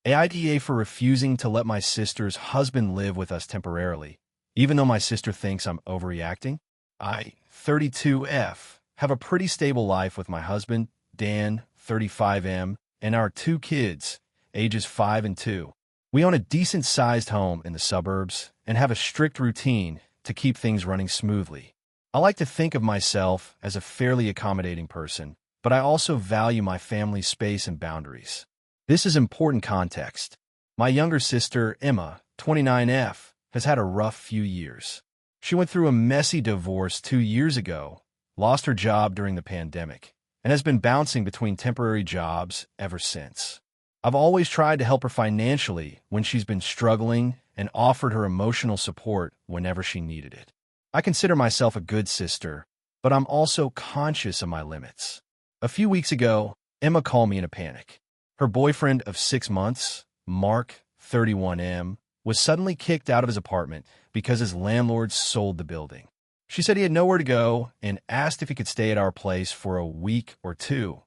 AITA for refusing to let my sister's husband live with us temporarily, even though my sister thinks I'm overreacting. I, 32F, have a pretty stable life with my husband, Dan, 35M, and our two kids, ages 5 and 2. We own a decent-sized home in the suburbs and have a strict routine to keep things running smoothly. I like to think of myself as a fairly accommodating person, but I also value my family's space and boundaries. This is important context. My younger sister, Emma, 29F, has had a rough few years. She went through a messy divorce 2 years ago, lost her job during the pandemic, and has been bouncing between temporary jobs ever since. I've always tried to help her financially when she's been struggling and offered her emotional support whenever she needed it. I consider myself a good sister, but I'm also conscious of my limits. A few weeks ago, Emma called me in a panic. Her boyfriend of 6 months, Mark, 31M, was suddenly kicked out of his apartment because his landlord sold the building. She said he had nowhere to go and asked if he could stay at our place for a week or two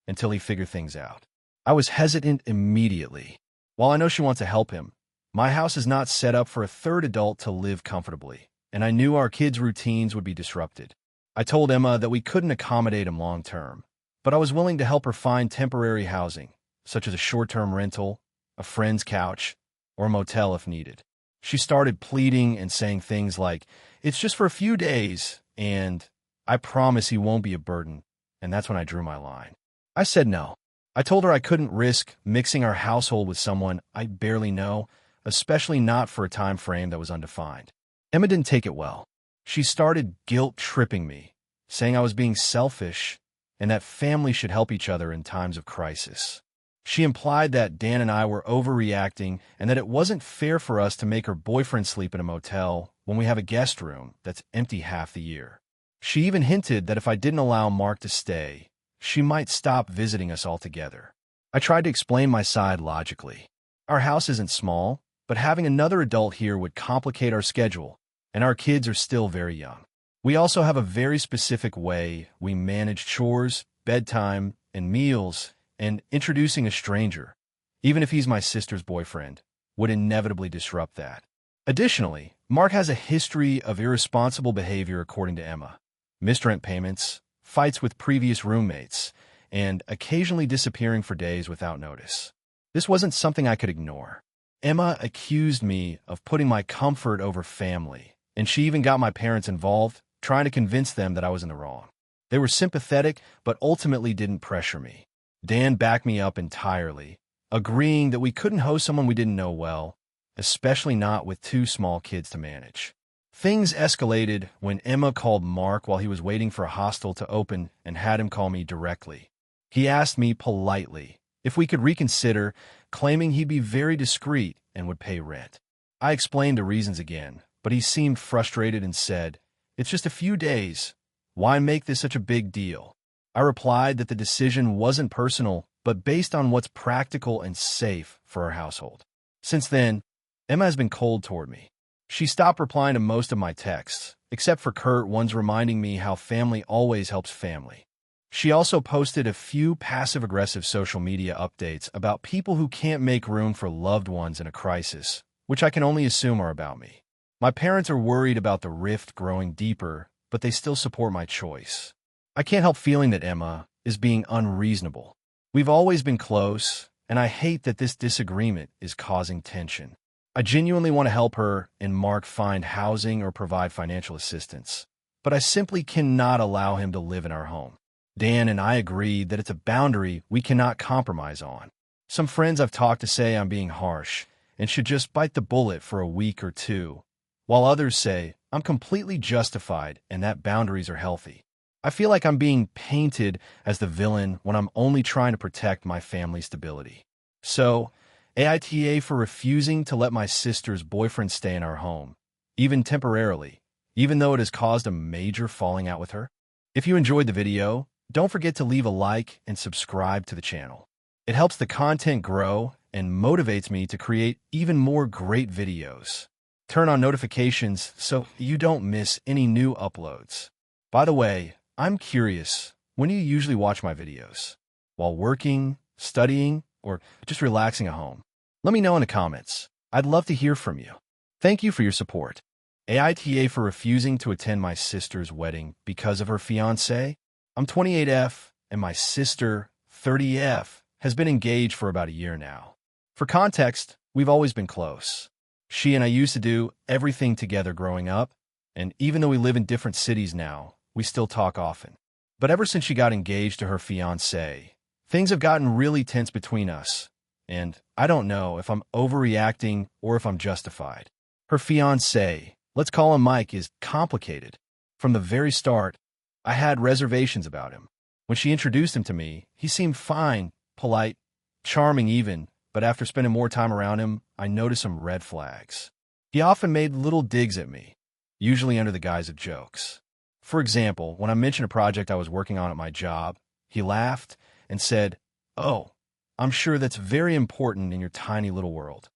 until he figured things out. I was hesitant immediately. While I know she wants to help him, my house is not set up for a third adult to live comfortably, and I knew our kids' routines would be disrupted. I told Emma that we couldn't accommodate him long term, but I was willing to help her find temporary housing, such as a short-term rental, a friend's couch, or a motel if needed. She started pleading and saying things like, "It's just for a few days," and "I promise he won't be a burden," and that's when I drew my line. I said no. I told her I couldn't risk mixing our household with someone I barely know, especially not for a time frame that was undefined. Emma didn't take it well. She started guilt-tripping me, saying I was being selfish and that families should help each other in times of crisis. She implied that Dan and I were overreacting and that it wasn't fair for us to make her boyfriend sleep in a motel when we have a guest room that's empty half the year. She even hinted that if I didn't allow Mark to stay, she might stop visiting us altogether. I tried to explain my side logically. Our house isn't small, but having another adult here would complicate our schedule, and our kids are still very young. We also have a very specific way we manage chores, bedtime, and meals, and introducing a stranger, even if he's my sister's boyfriend, would inevitably disrupt that. Additionally, Mark has a history of irresponsible behavior according to Emma. Missed rent payments, fights with previous roommates, and occasionally disappearing for days without notice. This wasn't something I could ignore. Emma accused me of putting my comfort over family, and she even got my parents involved, trying to convince them that I was in the wrong. They were sympathetic, but ultimately didn't pressure me. Dan backed me up entirely, agreeing that we couldn't host someone we didn't know well, especially not with 2 small kids to manage. Things escalated when Emma called Mark while he was waiting for a hostel to open and had him call me directly. He asked me politely if we could reconsider, claiming he'd be very discreet and would pay rent. I explained the reasons again, but he seemed frustrated and said, "It's just a few days. Why make this such a big deal?" I replied that the decision wasn't personal, but based on what's practical and safe for our household. Since then, Emma has been cold toward me. She stopped replying to most of my texts, except for curt ones reminding me how family always helps family. She also posted a few passive-aggressive social media updates about people who can't make room for loved ones in a crisis, which I can only assume are about me. My parents are worried about the rift growing deeper, but they still support my choice. I can't help feeling that Emma is being unreasonable. We've always been close, and I hate that this disagreement is causing tension. I genuinely want to help her and Mark find housing or provide financial assistance, but I simply cannot allow him to live in our home. Dan and I agreed that it's a boundary we cannot compromise on. Some friends I've talked to say I'm being harsh and should just bite the bullet for a week or two, while others say I'm completely justified and that boundaries are healthy. I feel like I'm being painted as the villain when I'm only trying to protect my family's stability. So, AITA for refusing to let my sister's boyfriend stay in our home, even temporarily, even though it has caused a major falling out with her. If you enjoyed the video, don't forget to leave a like and subscribe to the channel. It helps the content grow and motivates me to create even more great videos. Turn on notifications so you don't miss any new uploads. By the way, I'm curious, when do you usually watch my videos? While working, studying, or just relaxing at home? Let me know in the comments. I'd love to hear from you. Thank you for your support. AITA for refusing to attend my sister's wedding because of her fiancé. I'm 28F, and my sister, 30F, has been engaged for about a year now. For context, we've always been close. She and I used to do everything together growing up, and even though we live in different cities now, we still talk often. But ever since she got engaged to her fiancé, things have gotten really tense between us, and I don't know if I'm overreacting or if I'm justified. Her fiancé, let's call him Mike, is complicated. From the very start, I had reservations about him. When she introduced him to me, he seemed fine, polite, charming even, but after spending more time around him, I noticed some red flags. He often made little digs at me, usually under the guise of jokes. For example, when I mentioned a project I was working on at my job, he laughed and said, "Oh, I'm sure that's very important in your tiny little world."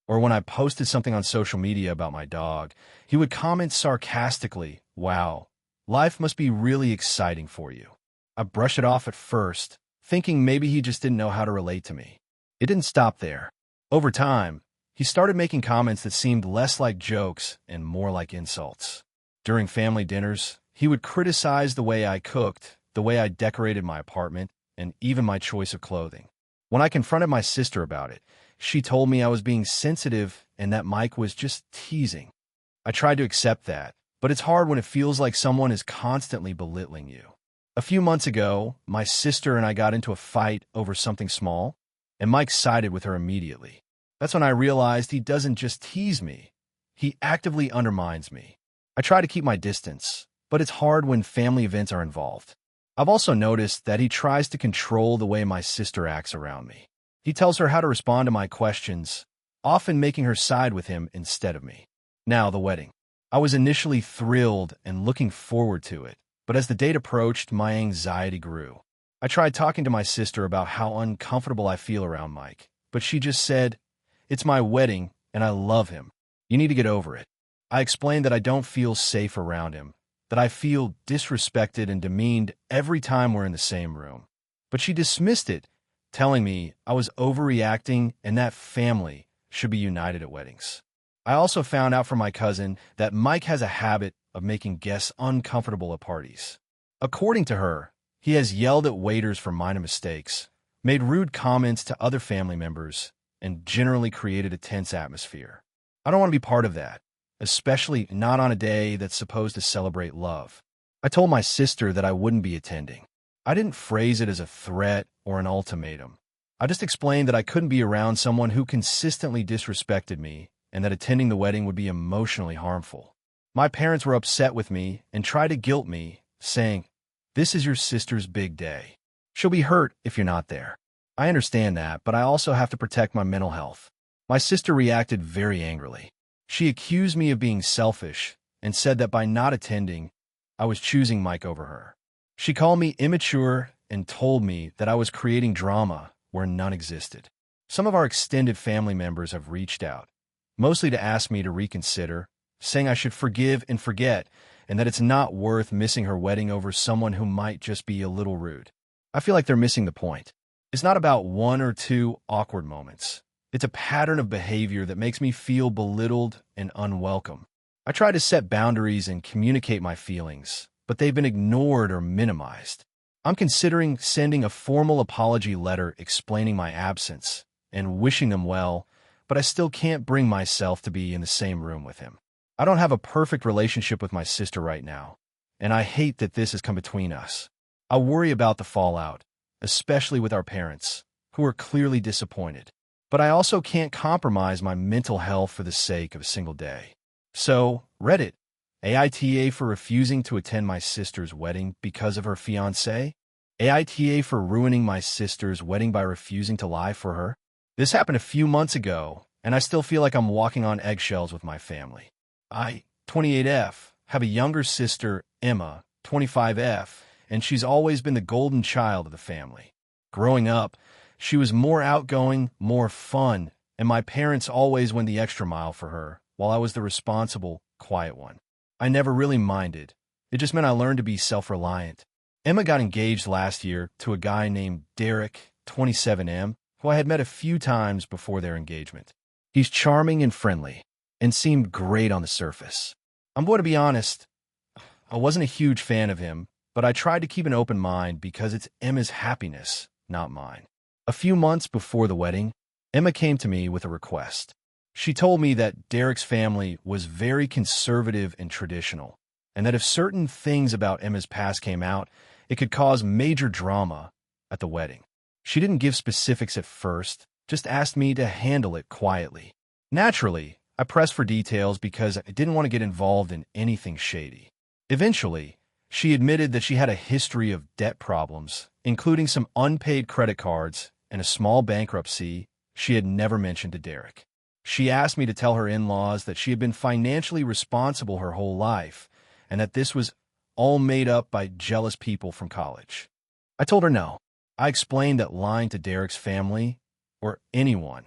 Or when I posted something on social media about my dog, he would comment sarcastically, "Wow, life must be really exciting for you." I brushed it off at first, thinking maybe he just didn't know how to relate to me. It didn't stop there. Over time, he started making comments that seemed less like jokes and more like insults. During family dinners, he would criticize the way I cooked, the way I decorated my apartment, and even my choice of clothing. When I confronted my sister about it, she told me I was being sensitive and that Mike was just teasing. I tried to accept that, but it's hard when it feels like someone is constantly belittling you. A few months ago, my sister and I got into a fight over something small, and Mike sided with her immediately. That's when I realized he doesn't just tease me, he actively undermines me. I try to keep my distance, but it's hard when family events are involved. I've also noticed that he tries to control the way my sister acts around me. He tells her how to respond to my questions, often making her side with him instead of me. Now, the wedding. I was initially thrilled and looking forward to it, but as the date approached, my anxiety grew. I tried talking to my sister about how uncomfortable I feel around Mike, but she just said, "It's my wedding, and I love him. You need to get over it." I explained that I don't feel safe around him, that I feel disrespected and demeaned every time we're in the same room. But she dismissed it, telling me I was overreacting and that family should be united at weddings. I also found out from my cousin that Mike has a habit of making guests uncomfortable at parties. According to her, he has yelled at waiters for minor mistakes, made rude comments to other family members, and generally created a tense atmosphere. I don't want to be part of that, especially not on a day that's supposed to celebrate love. I told my sister that I wouldn't be attending. I didn't phrase it as a threat or an ultimatum. I just explained that I couldn't be around someone who consistently disrespected me and that attending the wedding would be emotionally harmful. My parents were upset with me and tried to guilt me, saying, "This is your sister's big day. She'll be hurt if you're not there." I understand that, but I also have to protect my mental health. My sister reacted very angrily. She accused me of being selfish and said that by not attending, I was choosing Mike over her. She called me immature and told me that I was creating drama where none existed. Some of our extended family members have reached out, mostly to ask me to reconsider, saying I should forgive and forget, and that it's not worth missing her wedding over someone who might just be a little rude. I feel like they're missing the point. It's not about one or two awkward moments. It's a pattern of behavior that makes me feel belittled and unwelcome. I try to set boundaries and communicate my feelings, but they've been ignored or minimized. I'm considering sending a formal apology letter explaining my absence and wishing them well, but I still can't bring myself to be in the same room with him. I don't have a perfect relationship with my sister right now, and I hate that this has come between us. I worry about the fallout, especially with our parents, who are clearly disappointed. But I also can't compromise my mental health for the sake of a single day. So, Reddit, AITA for refusing to attend my sister's wedding because of her fiancé? AITA for ruining my sister's wedding by refusing to lie for her? This happened a few months ago, and I still feel like I'm walking on eggshells with my family. I, 28F, have a younger sister, Emma, 25F, and she's always been the golden child of the family. Growing up, she was more outgoing, more fun, and my parents always went the extra mile for her, while I was the responsible, quiet one. I never really minded. It just meant I learned to be self-reliant. Emma got engaged last year to a guy named Derek, 27M, who I had met a few times before their engagement. He's charming and friendly, and seemed great on the surface. I'm going to be honest, I wasn't a huge fan of him, but I tried to keep an open mind because it's Emma's happiness, not mine. A few months before the wedding, Emma came to me with a request. She told me that Derek's family was very conservative and traditional, and that if certain things about Emma's past came out, it could cause major drama at the wedding. She didn't give specifics at first, just asked me to handle it quietly. Naturally, I pressed for details because I didn't want to get involved in anything shady. Eventually, she admitted that she had a history of debt problems, including some unpaid credit cards and a small bankruptcy she had never mentioned to Derek. She asked me to tell her in-laws that she had been financially responsible her whole life, and that this was all made up by jealous people from college. I told her no. I explained that lying to Derek's family, or anyone,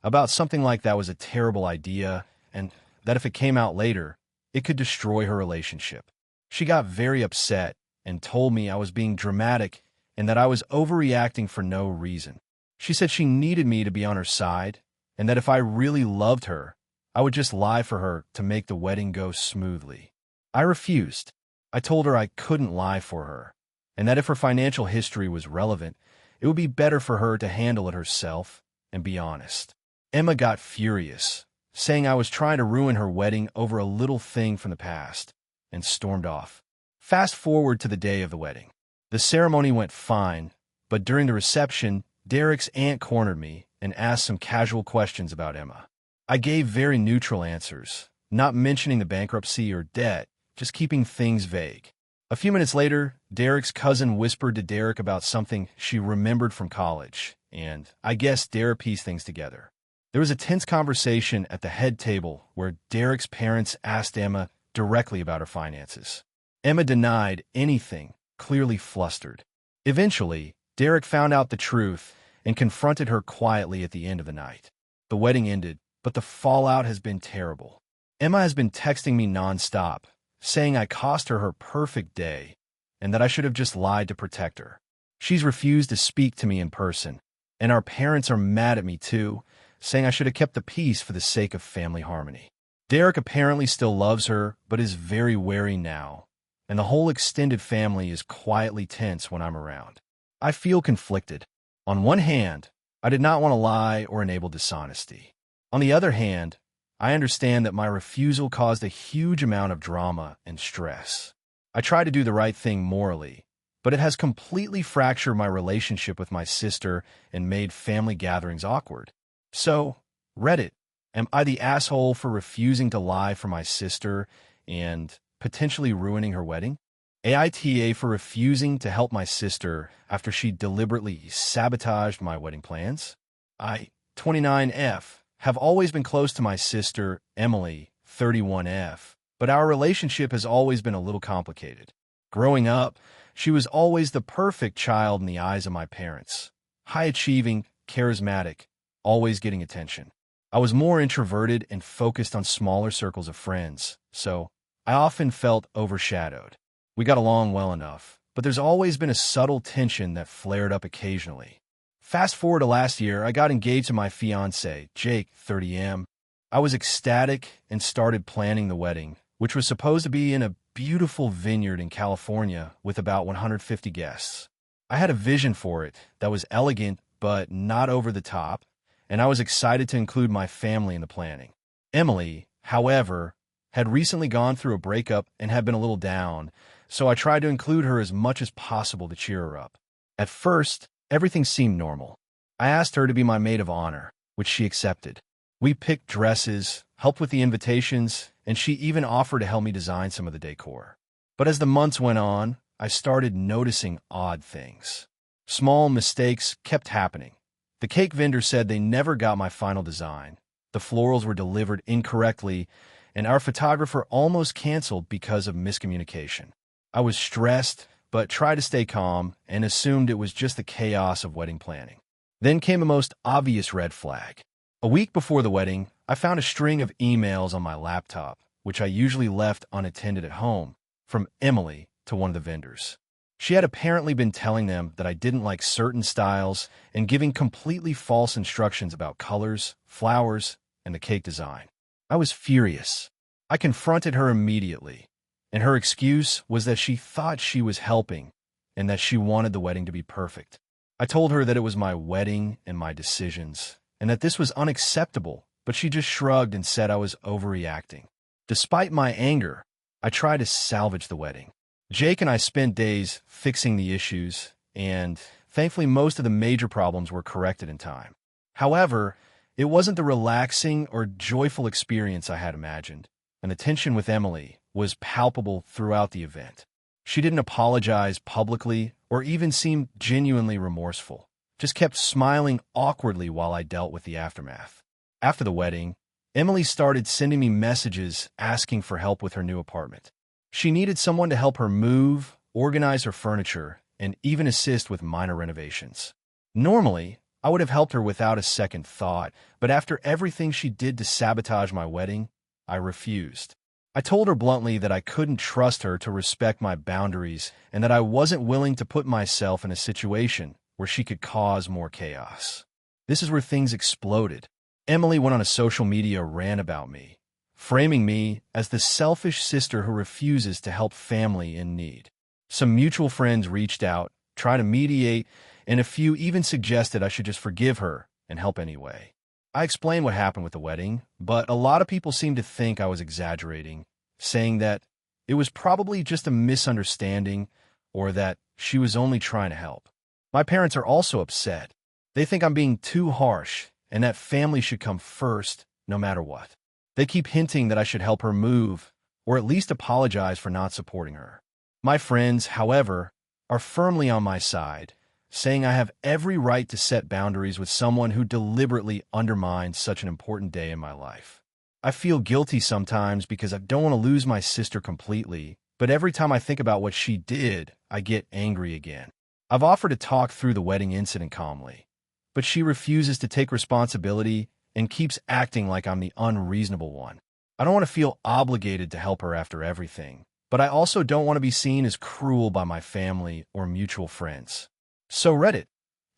about something like that was a terrible idea, and that if it came out later, it could destroy her relationship. She got very upset and told me I was being dramatic and that I was overreacting for no reason. She said she needed me to be on her side, and that if I really loved her, I would just lie for her to make the wedding go smoothly. I refused. I told her I couldn't lie for her, and that if her financial history was relevant, it would be better for her to handle it herself and be honest. Emma got furious, saying I was trying to ruin her wedding over a little thing from the past, and stormed off. Fast forward to the day of the wedding. The ceremony went fine, but during the reception, Derek's aunt cornered me and asked some casual questions about Emma. I gave very neutral answers, not mentioning the bankruptcy or debt, just keeping things vague. A few minutes later, Derek's cousin whispered to Derek about something she remembered from college, and I guess Derek pieced things together. There was a tense conversation at the head table where Derek's parents asked Emma directly about her finances. Emma denied anything, clearly flustered. Eventually, Derek found out the truth and confronted her quietly at the end of the night. The wedding ended, but the fallout has been terrible. Emma has been texting me nonstop, saying I cost her her perfect day and that I should have just lied to protect her. She's refused to speak to me in person, and our parents are mad at me too, saying I should have kept the peace for the sake of family harmony. Derek apparently still loves her, but is very wary now, and the whole extended family is quietly tense when I'm around. I feel conflicted. On one hand, I did not want to lie or enable dishonesty. On the other hand, I understand that my refusal caused a huge amount of drama and stress. I try to do the right thing morally, but it has completely fractured my relationship with my sister and made family gatherings awkward. So, Reddit, am I the asshole for refusing to lie for my sister and potentially ruining her wedding? AITA for refusing to help my sister after she deliberately sabotaged my wedding plans? I, 29F, have always been close to my sister, Emily, 31F, but our relationship has always been a little complicated. Growing up, she was always the perfect child in the eyes of my parents. High-achieving, charismatic, always getting attention. I was more introverted and focused on smaller circles of friends, so I often felt overshadowed. We got along well enough, but there's always been a subtle tension that flared up occasionally. Fast forward to last year, I got engaged to my fiancé, Jake, 30M. I was ecstatic and started planning the wedding, which was supposed to be in a beautiful vineyard in California with about 150 guests. I had a vision for it that was elegant but not over the top, and I was excited to include my family in the planning. Emily, however, had recently gone through a breakup and had been a little down, so I tried to include her as much as possible to cheer her up. At first, everything seemed normal. I asked her to be my maid of honor, which she accepted. We picked dresses, helped with the invitations, and she even offered to help me design some of the decor. But as the months went on, I started noticing odd things. Small mistakes kept happening. The cake vendor said they never got my final design. The florals were delivered incorrectly, and our photographer almost canceled because of miscommunication. I was stressed, but tried to stay calm and assumed it was just the chaos of wedding planning. Then came a most obvious red flag. A week before the wedding, I found a string of emails on my laptop, which I usually left unattended at home, from Emily to one of the vendors. She had apparently been telling them that I didn't like certain styles and giving completely false instructions about colors, flowers, and the cake design. I was furious. I confronted her immediately, and her excuse was that she thought she was helping and that she wanted the wedding to be perfect. I told her that it was my wedding and my decisions, and that this was unacceptable, but she just shrugged and said I was overreacting. Despite my anger, I tried to salvage the wedding. Jake and I spent days fixing the issues, and thankfully most of the major problems were corrected in time. However, it wasn't the relaxing or joyful experience I had imagined, and the tension with Emily was palpable throughout the event. She didn't apologize publicly or even seem genuinely remorseful, just kept smiling awkwardly while I dealt with the aftermath. After the wedding, Emily started sending me messages asking for help with her new apartment. She needed someone to help her move, organize her furniture, and even assist with minor renovations. Normally, I would have helped her without a second thought, but after everything she did to sabotage my wedding, I refused. I told her bluntly that I couldn't trust her to respect my boundaries and that I wasn't willing to put myself in a situation where she could cause more chaos. This is where things exploded. Emily went on a social media rant about me, framing me as the selfish sister who refuses to help family in need. Some mutual friends reached out, tried to mediate, and a few even suggested I should just forgive her and help anyway. I explained what happened with the wedding, but a lot of people seemed to think I was exaggerating, saying that it was probably just a misunderstanding or that she was only trying to help. My parents are also upset. They think I'm being too harsh and that family should come first no matter what. They keep hinting that I should help her move or at least apologize for not supporting her. My friends, however, are firmly on my side, saying I have every right to set boundaries with someone who deliberately undermines such an important day in my life. I feel guilty sometimes because I don't want to lose my sister completely, but every time I think about what she did, I get angry again. I've offered to talk through the wedding incident calmly, but she refuses to take responsibility and keeps acting like I'm the unreasonable one. I don't want to feel obligated to help her after everything, but I also don't want to be seen as cruel by my family or mutual friends. So Reddit,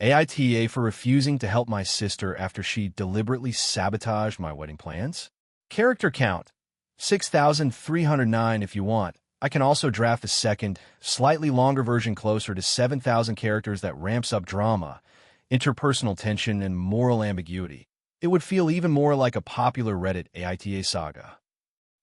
AITA for refusing to help my sister after she deliberately sabotaged my wedding plans? Character count, 6,309 if you want. I can also draft a second, slightly longer version closer to 7,000 characters that ramps up drama, interpersonal tension, and moral ambiguity. It would feel even more like a popular Reddit AITA saga.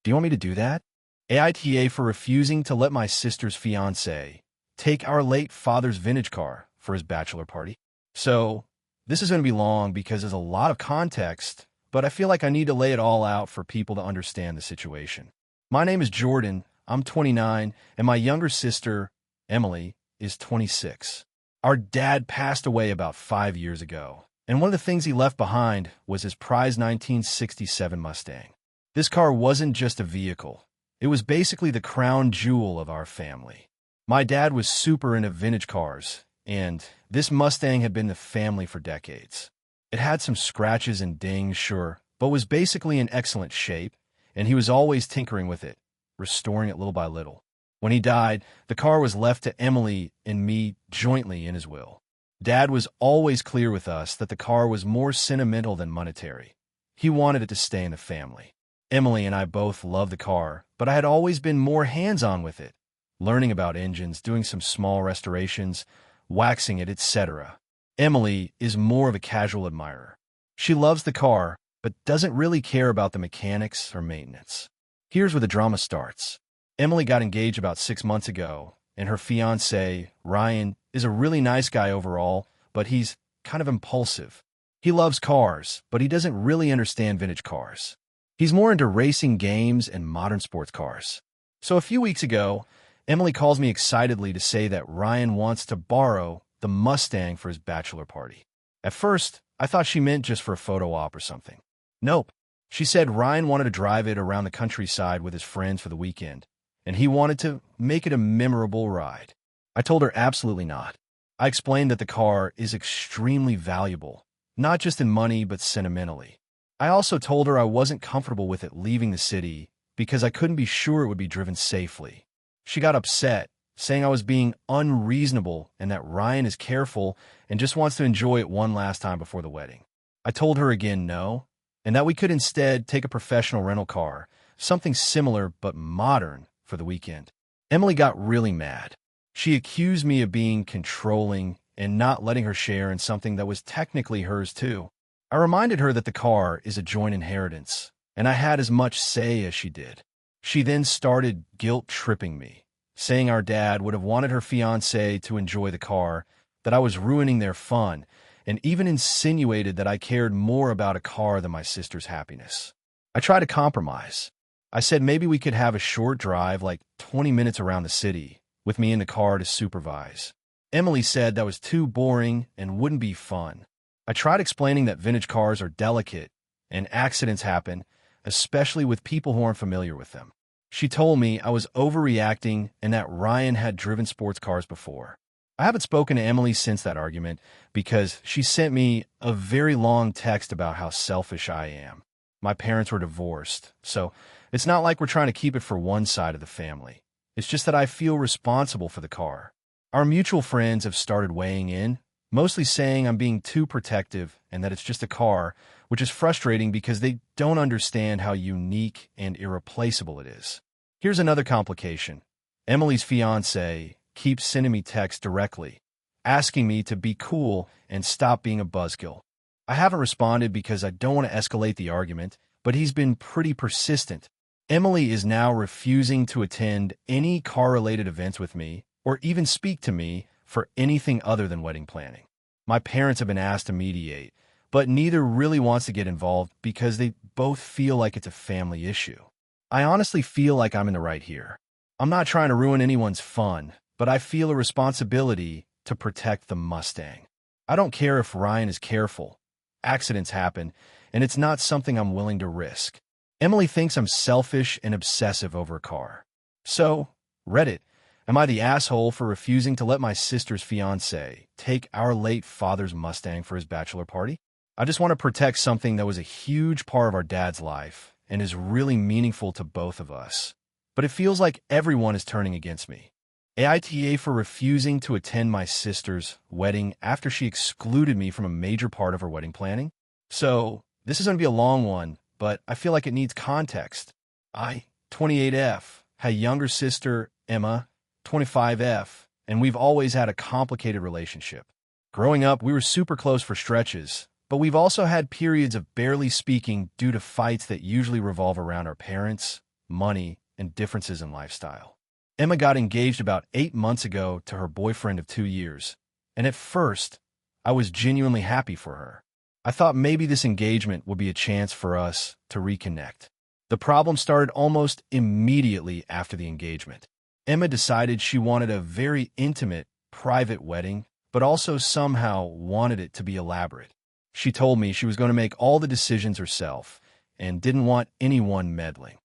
Do you want me to do that? AITA for refusing to let my sister's fiancé take our late father's vintage car for his bachelor party. So, this is going to be long because there's a lot of context, but I feel like I need to lay it all out for people to understand the situation. My name is Jordan, I'm 29, and my younger sister, Emily, is 26. Our dad passed away about 5 years ago, and one of the things he left behind was his prized 1967 Mustang. This car wasn't just a vehicle. It was basically the crown jewel of our family. My dad was super into vintage cars, and this Mustang had been the family for decades. It had some scratches and dings, sure, but was basically in excellent shape, and he was always tinkering with it, restoring it little by little. When he died, the car was left to Emily and me jointly in his will. Dad was always clear with us that the car was more sentimental than monetary. He wanted it to stay in the family. Emily and I both loved the car, but I had always been more hands-on with it, learning about engines, doing some small restorations, waxing it, etc. Emily is more of a casual admirer. She loves the car, but doesn't really care about the mechanics or maintenance. Here's where the drama starts. Emily got engaged about 6 months ago, and her fiancé, Ryan, is a really nice guy overall, but he's kind of impulsive. He loves cars, but he doesn't really understand vintage cars. He's more into racing games and modern sports cars. So a few weeks ago, Emily calls me excitedly to say that Ryan wants to borrow the Mustang for his bachelor party. At first, I thought she meant just for a photo op or something. Nope. She said Ryan wanted to drive it around the countryside with his friends for the weekend, and he wanted to make it a memorable ride. I told her absolutely not. I explained that the car is extremely valuable, not just in money but sentimentally. I also told her I wasn't comfortable with it leaving the city because I couldn't be sure it would be driven safely. She got upset, saying I was being unreasonable and that Ryan is careful and just wants to enjoy it one last time before the wedding. I told her again no, and that we could instead take a professional rental car, something similar but modern, for the weekend. Emily got really mad. She accused me of being controlling and not letting her share in something that was technically hers too. I reminded her that the car is a joint inheritance, and I had as much say as she did. She then started guilt-tripping me, saying our dad would have wanted her fiancé to enjoy the car, that I was ruining their fun, and even insinuated that I cared more about a car than my sister's happiness. I tried to compromise. I said maybe we could have a short drive, like 20 minutes around the city, with me in the car to supervise. Emily said that was too boring and wouldn't be fun. I tried explaining that vintage cars are delicate and accidents happen, especially with people who aren't familiar with them. She told me I was overreacting and that Ryan had driven sports cars before. I haven't spoken to Emily since that argument because she sent me a very long text about how selfish I am. My parents were divorced, so it's not like we're trying to keep it for one side of the family. It's just that I feel responsible for the car. Our mutual friends have started weighing in, mostly saying I'm being too protective and that it's just a car, which is frustrating because they don't understand how unique and irreplaceable it is. Here's another complication. Emily's fiancé keeps sending me texts directly, asking me to be cool and stop being a buzzkill. I haven't responded because I don't want to escalate the argument, but he's been pretty persistent. Emily is now refusing to attend any car-related events with me or even speak to me for anything other than wedding planning. My parents have been asked to mediate, but neither really wants to get involved because they both feel like it's a family issue. I honestly feel like I'm in the right here. I'm not trying to ruin anyone's fun, but I feel a responsibility to protect the Mustang. I don't care if Ryan is careful. Accidents happen, and it's not something I'm willing to risk. Emily thinks I'm selfish and obsessive over a car. So, Reddit, am I the asshole for refusing to let my sister's fiancé take our late father's Mustang for his bachelor party? I just want to protect something that was a huge part of our dad's life and is really meaningful to both of us. But it feels like everyone is turning against me. AITA for refusing to attend my sister's wedding after she excluded me from a major part of her wedding planning. So, this is going to be a long one, but I feel like it needs context. I, 28F, had a younger sister, Emma, 25F, and we've always had a complicated relationship. Growing up, we were super close for stretches, but we've also had periods of barely speaking due to fights that usually revolve around our parents, money, and differences in lifestyle. Emma got engaged about 8 months ago to her boyfriend of 2 years, and at first, I was genuinely happy for her. I thought maybe this engagement would be a chance for us to reconnect. The problem started almost immediately after the engagement. Emma decided she wanted a very intimate, private wedding, but also somehow wanted it to be elaborate. She told me she was going to make all the decisions herself and didn't want anyone meddling.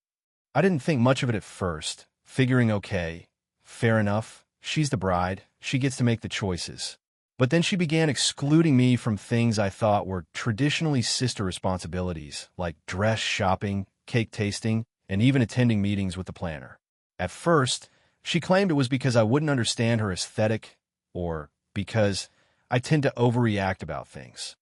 I didn't think much of it at first, figuring okay, fair enough, she's the bride, she gets to make the choices. But then she began excluding me from things I thought were traditionally sister responsibilities, like dress shopping, cake tasting, and even attending meetings with the planner. At first, she claimed it was because I wouldn't understand her aesthetic or because I tend to overreact about things.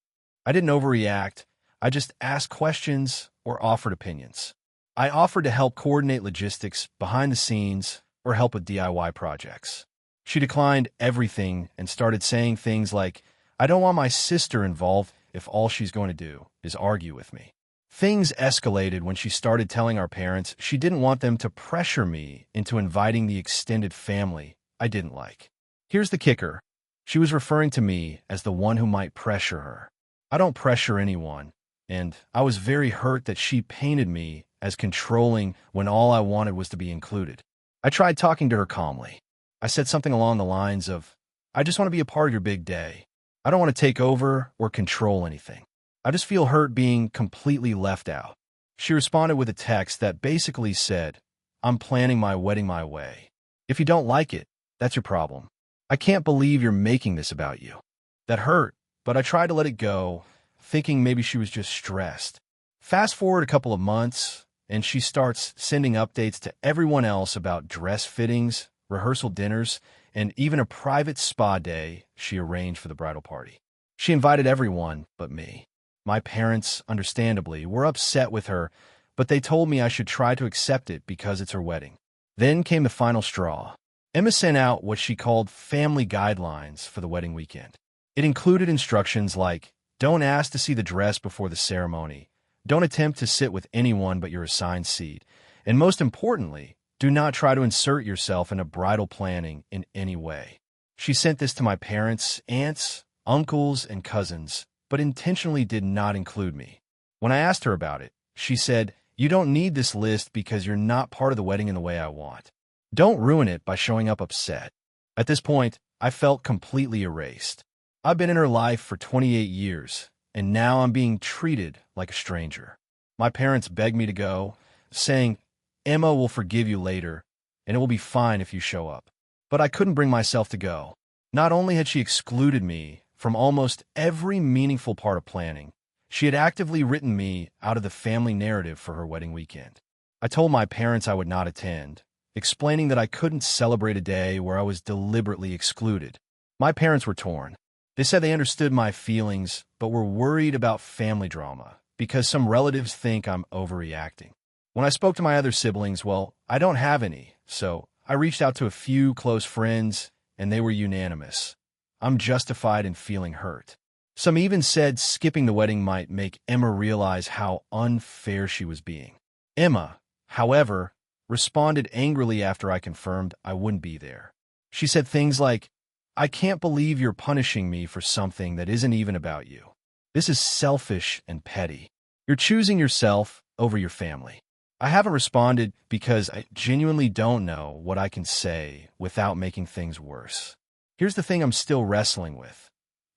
I didn't overreact, I just asked questions or offered opinions. I offered to help coordinate logistics behind the scenes or help with DIY projects. She declined everything and started saying things like, I don't want my sister involved if all she's going to do is argue with me. Things escalated when she started telling our parents she didn't want them to pressure me into inviting the extended family I didn't like. Here's the kicker. She was referring to me as the one who might pressure her. I don't pressure anyone, and I was very hurt that she painted me as controlling when all I wanted was to be included. I tried talking to her calmly. I said something along the lines of, I just want to be a part of your big day. I don't want to take over or control anything. I just feel hurt being completely left out. She responded with a text that basically said, I'm planning my wedding my way. If you don't like it, that's your problem. I can't believe you're making this about you. That hurt, but I tried to let it go, thinking maybe she was just stressed. Fast forward a couple of months, and she starts sending updates to everyone else about dress fittings, rehearsal dinners, and even a private spa day she arranged for the bridal party. She invited everyone but me. My parents, understandably, were upset with her, but they told me I should try to accept it because it's her wedding. Then came the final straw. Emma sent out what she called family guidelines for the wedding weekend. It included instructions like, don't ask to see the dress before the ceremony, don't attempt to sit with anyone but your assigned seat, and most importantly, do not try to insert yourself into bridal planning in any way. She sent this to my parents, aunts, uncles, and cousins, but intentionally did not include me. When I asked her about it, she said, you don't need this list because you're not part of the wedding in the way I want. Don't ruin it by showing up upset. At this point, I felt completely erased. I've been in her life for 28 years, and now I'm being treated like a stranger. My parents begged me to go, saying, Emma will forgive you later, and it will be fine if you show up. But I couldn't bring myself to go. Not only had she excluded me from almost every meaningful part of planning, she had actively written me out of the family narrative for her wedding weekend. I told my parents I would not attend, explaining that I couldn't celebrate a day where I was deliberately excluded. My parents were torn. They said they understood my feelings, but were worried about family drama because some relatives think I'm overreacting. When I spoke to my other siblings, well, I don't have any, so I reached out to a few close friends, and they were unanimous. I'm justified in feeling hurt. Some even said skipping the wedding might make Emma realize how unfair she was being. Emma, however, responded angrily after I confirmed I wouldn't be there. She said things like, I can't believe you're punishing me for something that isn't even about you. This is selfish and petty. You're choosing yourself over your family. I haven't responded because I genuinely don't know what I can say without making things worse. Here's the thing I'm still wrestling with.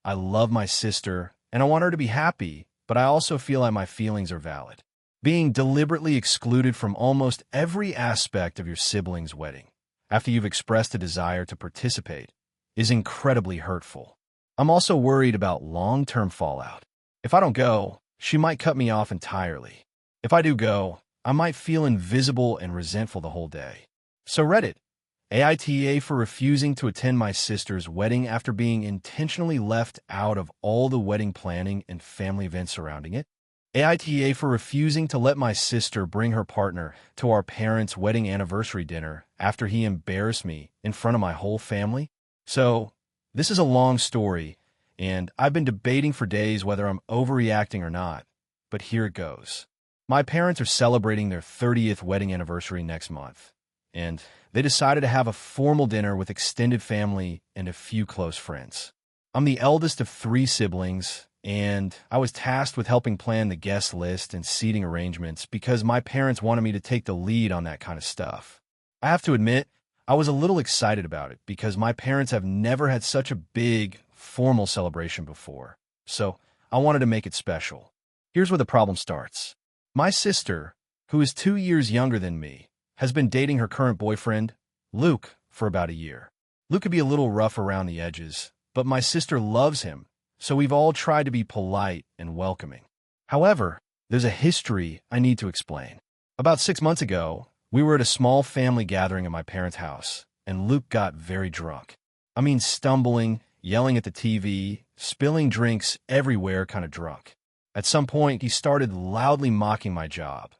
I love my sister, and I want her to be happy, but I also feel like my feelings are valid. Being deliberately excluded from almost every aspect of your sibling's wedding, after you've expressed a desire to participate, is incredibly hurtful. I'm also worried about long-term fallout. If I don't go, she might cut me off entirely. If I do go, I might feel invisible and resentful the whole day. So Reddit, AITA for refusing to attend my sister's wedding after being intentionally left out of all the wedding planning and family events surrounding it. AITA for refusing to let my sister bring her partner to our parents' wedding anniversary dinner after he embarrassed me in front of my whole family. So, this is a long story, and I've been debating for days whether I'm overreacting or not, but here it goes. My parents are celebrating their 30th wedding anniversary next month, and they decided to have a formal dinner with extended family and a few close friends. I'm the eldest of 3 siblings, and I was tasked with helping plan the guest list and seating arrangements because my parents wanted me to take the lead on that kind of stuff. I have to admit, I was a little excited about it because my parents have never had such a big, formal celebration before, so I wanted to make it special. Here's where the problem starts. My sister, who is 2 years younger than me, has been dating her current boyfriend, Luke, for about a year. Luke could be a little rough around the edges, but my sister loves him, so we've all tried to be polite and welcoming. However, there's a history I need to explain. About 6 months ago, we were at a small family gathering at my parents' house, and Luke got very drunk. I mean stumbling, yelling at the TV, spilling drinks everywhere, kind of drunk. At some point, he started loudly mocking my job.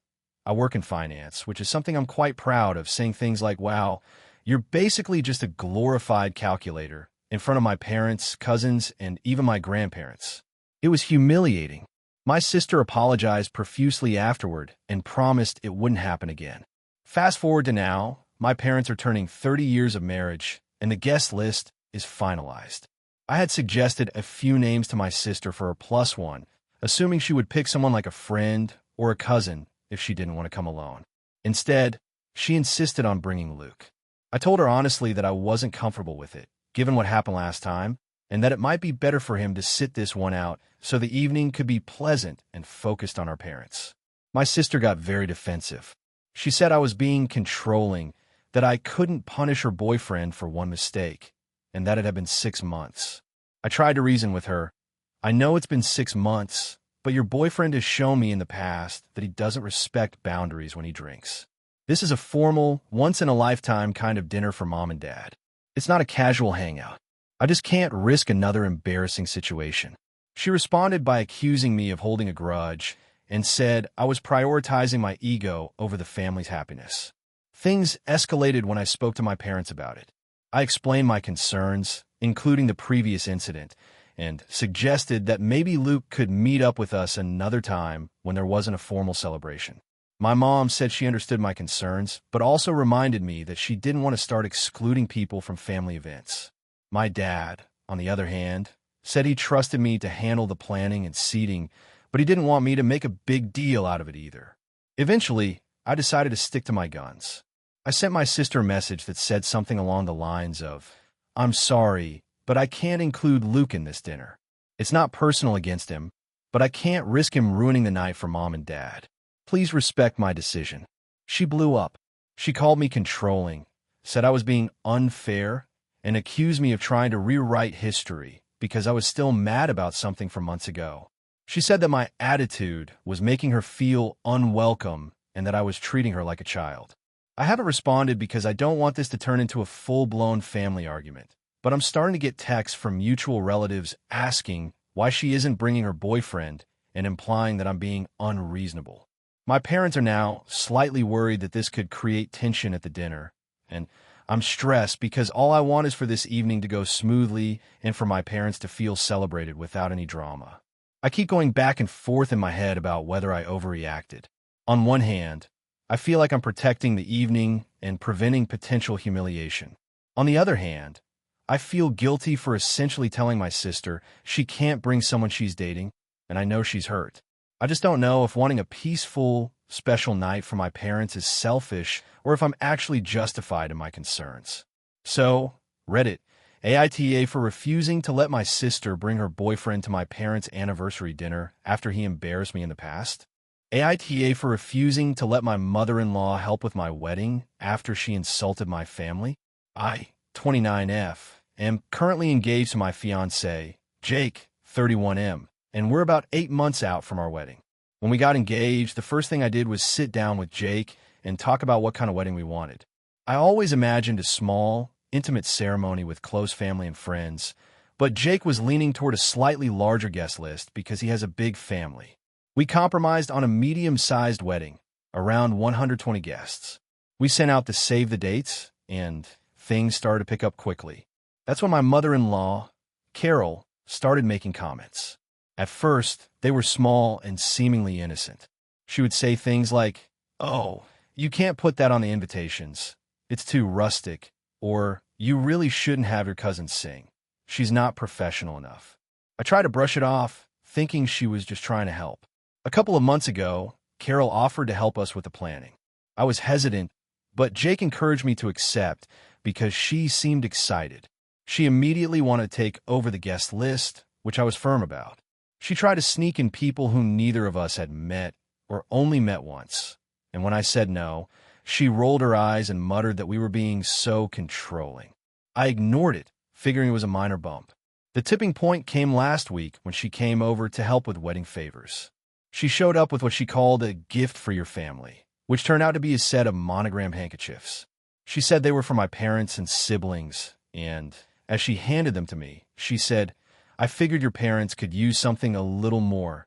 I work in finance, which is something I'm quite proud of, saying things like, wow, you're basically just a glorified calculator in front of my parents, cousins, and even my grandparents. It was humiliating. My sister apologized profusely afterward and promised it wouldn't happen again. Fast forward to now, my parents are turning 30 years of marriage, and the guest list is finalized. I had suggested a few names to my sister for a plus one, assuming she would pick someone like a friend or a cousin if she didn't want to come alone. Instead, she insisted on bringing Luke. I told her honestly that I wasn't comfortable with it, given what happened last time, and that it might be better for him to sit this one out so the evening could be pleasant and focused on our parents. My sister got very defensive. She said I was being controlling, that I couldn't punish her boyfriend for one mistake, and that it had been 6 months. I tried to reason with her. I know it's been 6 months, but your boyfriend has shown me in the past that he doesn't respect boundaries when he drinks. This is a formal, once-in-a-lifetime kind of dinner for Mom and Dad. It's not a casual hangout. I just can't risk another embarrassing situation." She responded by accusing me of holding a grudge and said I was prioritizing my ego over the family's happiness. Things escalated when I spoke to my parents about it. I explained my concerns, including the previous incident, and suggested that maybe Luke could meet up with us another time when there wasn't a formal celebration. My mom said she understood my concerns, but also reminded me that she didn't want to start excluding people from family events. My dad, on the other hand, said he trusted me to handle the planning and seating, but he didn't want me to make a big deal out of it either. Eventually, I decided to stick to my guns. I sent my sister a message that said something along the lines of, "I'm sorry, but I can't include Luke in this dinner. It's not personal against him, but I can't risk him ruining the night for Mom and Dad. Please respect my decision." She blew up. She called me controlling, said I was being unfair, and accused me of trying to rewrite history because I was still mad about something from months ago. She said that my attitude was making her feel unwelcome and that I was treating her like a child. I haven't responded because I don't want this to turn into a full-blown family argument, but I'm starting to get texts from mutual relatives asking why she isn't bringing her boyfriend and implying that I'm being unreasonable. My parents are now slightly worried that this could create tension at the dinner, and I'm stressed because all I want is for this evening to go smoothly and for my parents to feel celebrated without any drama. I keep going back and forth in my head about whether I overreacted. On one hand, I feel like I'm protecting the evening and preventing potential humiliation. On the other hand, I feel guilty for essentially telling my sister she can't bring someone she's dating, and I know she's hurt. I just don't know if wanting a peaceful, special night for my parents is selfish or if I'm actually justified in my concerns. So, Reddit, AITA for refusing to let my sister bring her boyfriend to my parents' anniversary dinner after he embarrassed me in the past. AITA for refusing to let my mother-in-law help with my wedding after she insulted my family. I, 29F, am currently engaged to my fiancé, Jake, 31M, and we're about 8 months out from our wedding. When we got engaged, the first thing I did was sit down with Jake and talk about what kind of wedding we wanted. I always imagined a small, intimate ceremony with close family and friends, but Jake was leaning toward a slightly larger guest list because he has a big family. We compromised on a medium-sized wedding, around 120 guests. We sent out the save the dates, and things started to pick up quickly. That's when my mother-in-law, Carol, started making comments. At first, they were small and seemingly innocent. She would say things like, "Oh, you can't put that on the invitations. It's too rustic," or "You really shouldn't have your cousin sing. She's not professional enough." I tried to brush it off, thinking she was just trying to help. A couple of months ago, Carol offered to help us with the planning. I was hesitant, but Jake encouraged me to accept because she seemed excited. She immediately wanted to take over the guest list, which I was firm about. She tried to sneak in people whom neither of us had met or only met once. And when I said no, she rolled her eyes and muttered that we were being so controlling. I ignored it, figuring it was a minor bump. The tipping point came last week when she came over to help with wedding favors. She showed up with what she called a gift for your family, which turned out to be a set of monogram handkerchiefs. She said they were for my parents and siblings, and as she handed them to me, she said, "I figured your parents could use something a little more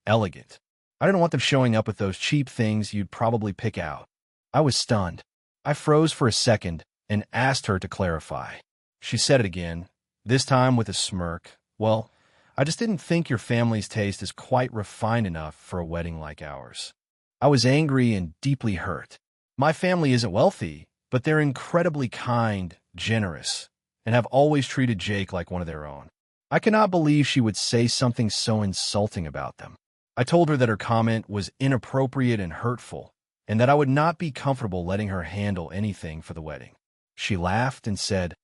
elegant. I didn't want them showing up with those cheap things you'd probably pick out." I was stunned. I froze for a second and asked her to clarify. She said it again, this time with a smirk. "Well, I just didn't think your family's taste is quite refined enough for a wedding like ours." I was angry and deeply hurt. My family isn't wealthy, but they're incredibly kind, generous, and have always treated Jake like one of their own. I cannot believe she would say something so insulting about them. I told her that her comment was inappropriate and hurtful, and that I would not be comfortable letting her handle anything for the wedding. She laughed and said,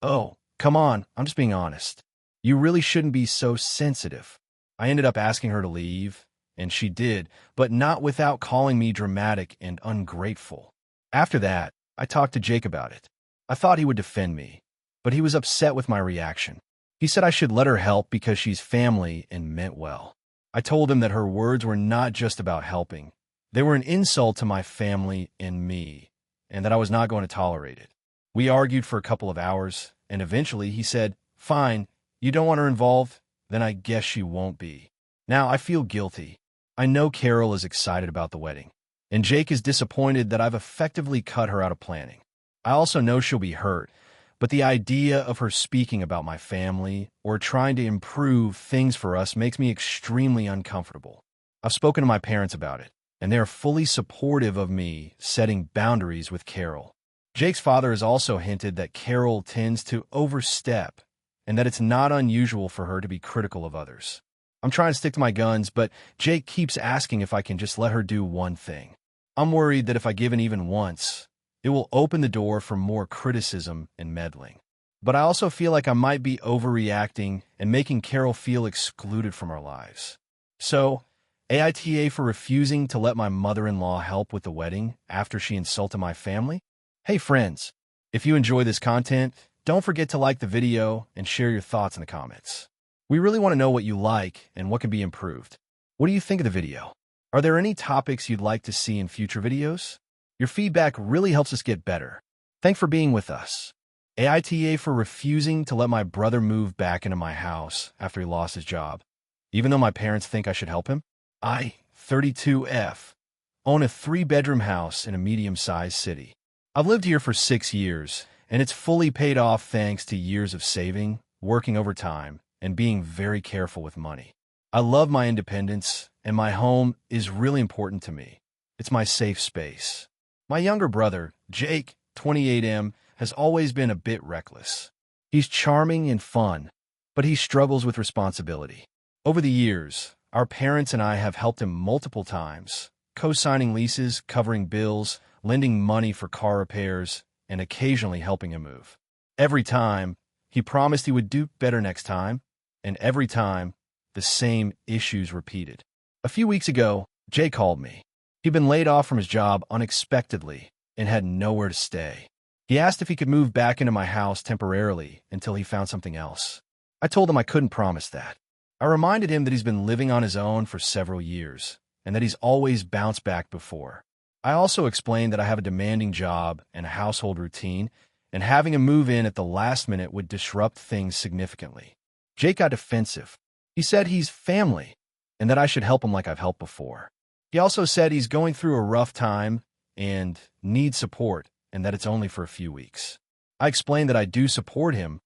"Oh, come on, I'm just being honest. You really shouldn't be so sensitive." I ended up asking her to leave, and she did, but not without calling me dramatic and ungrateful. After that, I talked to Jake about it. I thought he would defend me, but he was upset with my reaction. He said I should let her help because she's family and meant well. I told him that her words were not just about helping, They were an insult to my family and me, and that I was not going to tolerate it. We argued for a couple of hours, and eventually he said, "Fine, you don't want her involved? Then I guess she won't be." Now I feel guilty. I know Carol is excited about the wedding, and Jake is disappointed that I've effectively cut her out of planning. I also know she'll be hurt, but the idea of her speaking about my family or trying to improve things for us makes me extremely uncomfortable. I've spoken to my parents about it, and they are fully supportive of me setting boundaries with Carol. Jake's father has also hinted that Carol tends to overstep and that it's not unusual for her to be critical of others. I'm trying to stick to my guns, but Jake keeps asking if I can just let her do one thing. I'm worried that if I give in even once, it will open the door for more criticism and meddling. But I also feel like I might be overreacting and making Carol feel excluded from our lives. So, AITA for refusing to let my mother-in-law help with the wedding after she insulted my family? Hey friends, if you enjoy this content, don't forget to like the video and share your thoughts in the comments. We really want to know what you like and what can be improved. What do you think of the video? Are there any topics you'd like to see in future videos? Your feedback really helps us get better. Thanks for being with us. AITA for refusing to let my brother move back into my house after he lost his job, even though my parents think I should help him. I, 32F, own a 3-bedroom house in a medium-sized city. I've lived here for 6 years, and it's fully paid off thanks to years of saving, working overtime, and being very careful with money. I love my independence, and my home is really important to me. It's my safe space. My younger brother, Jake, 28M, has always been a bit reckless. He's charming and fun, but he struggles with responsibility. Over the years, our parents and I have helped him multiple times, co-signing leases, covering bills, lending money for car repairs, and occasionally helping him move. Every time, he promised he would do better next time, and every time, the same issues repeated. A few weeks ago, Jay called me. He'd been laid off from his job unexpectedly and had nowhere to stay. He asked if he could move back into my house temporarily until he found something else. I told him I couldn't promise that. I reminded him that he's been living on his own for several years and that he's always bounced back before. I also explained that I have a demanding job and a household routine, and having him move in at the last minute would disrupt things significantly. Jake got defensive. He said he's family and that I should help him like I've helped before. He also said he's going through a rough time and needs support and that it's only for a few weeks. I explained that I do support him,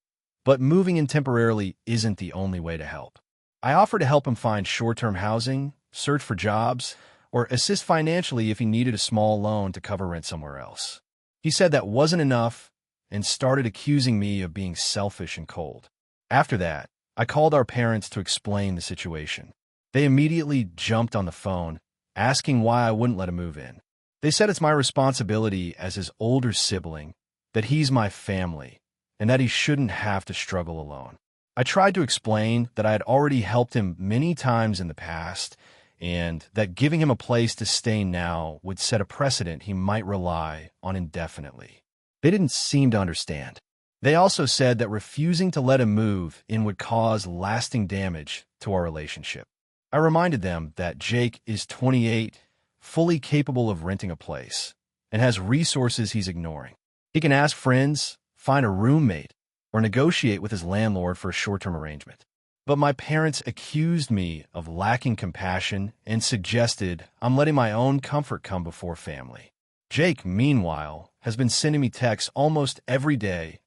but moving in temporarily isn't the only way to help. I offered to help him find short-term housing, search for jobs, or assist financially if he needed a small loan to cover rent somewhere else. He said that wasn't enough and started accusing me of being selfish and cold. After that, I called our parents to explain the situation. They immediately jumped on the phone, asking why I wouldn't let him move in. They said it's my responsibility as his older sibling, that he's my family, and that he shouldn't have to struggle alone. I tried to explain that I had already helped him many times in the past, and that giving him a place to stay now would set a precedent he might rely on indefinitely. They didn't seem to understand. They also said that refusing to let him move in would cause lasting damage to our relationship. I reminded them that Jake is 28, fully capable of renting a place, and has resources he's ignoring. He can ask friends, find a roommate, or negotiate with his landlord for a short-term arrangement. But my parents accused me of lacking compassion and suggested I'm letting my own comfort come before family. Jake, meanwhile, has been sending me texts almost every day,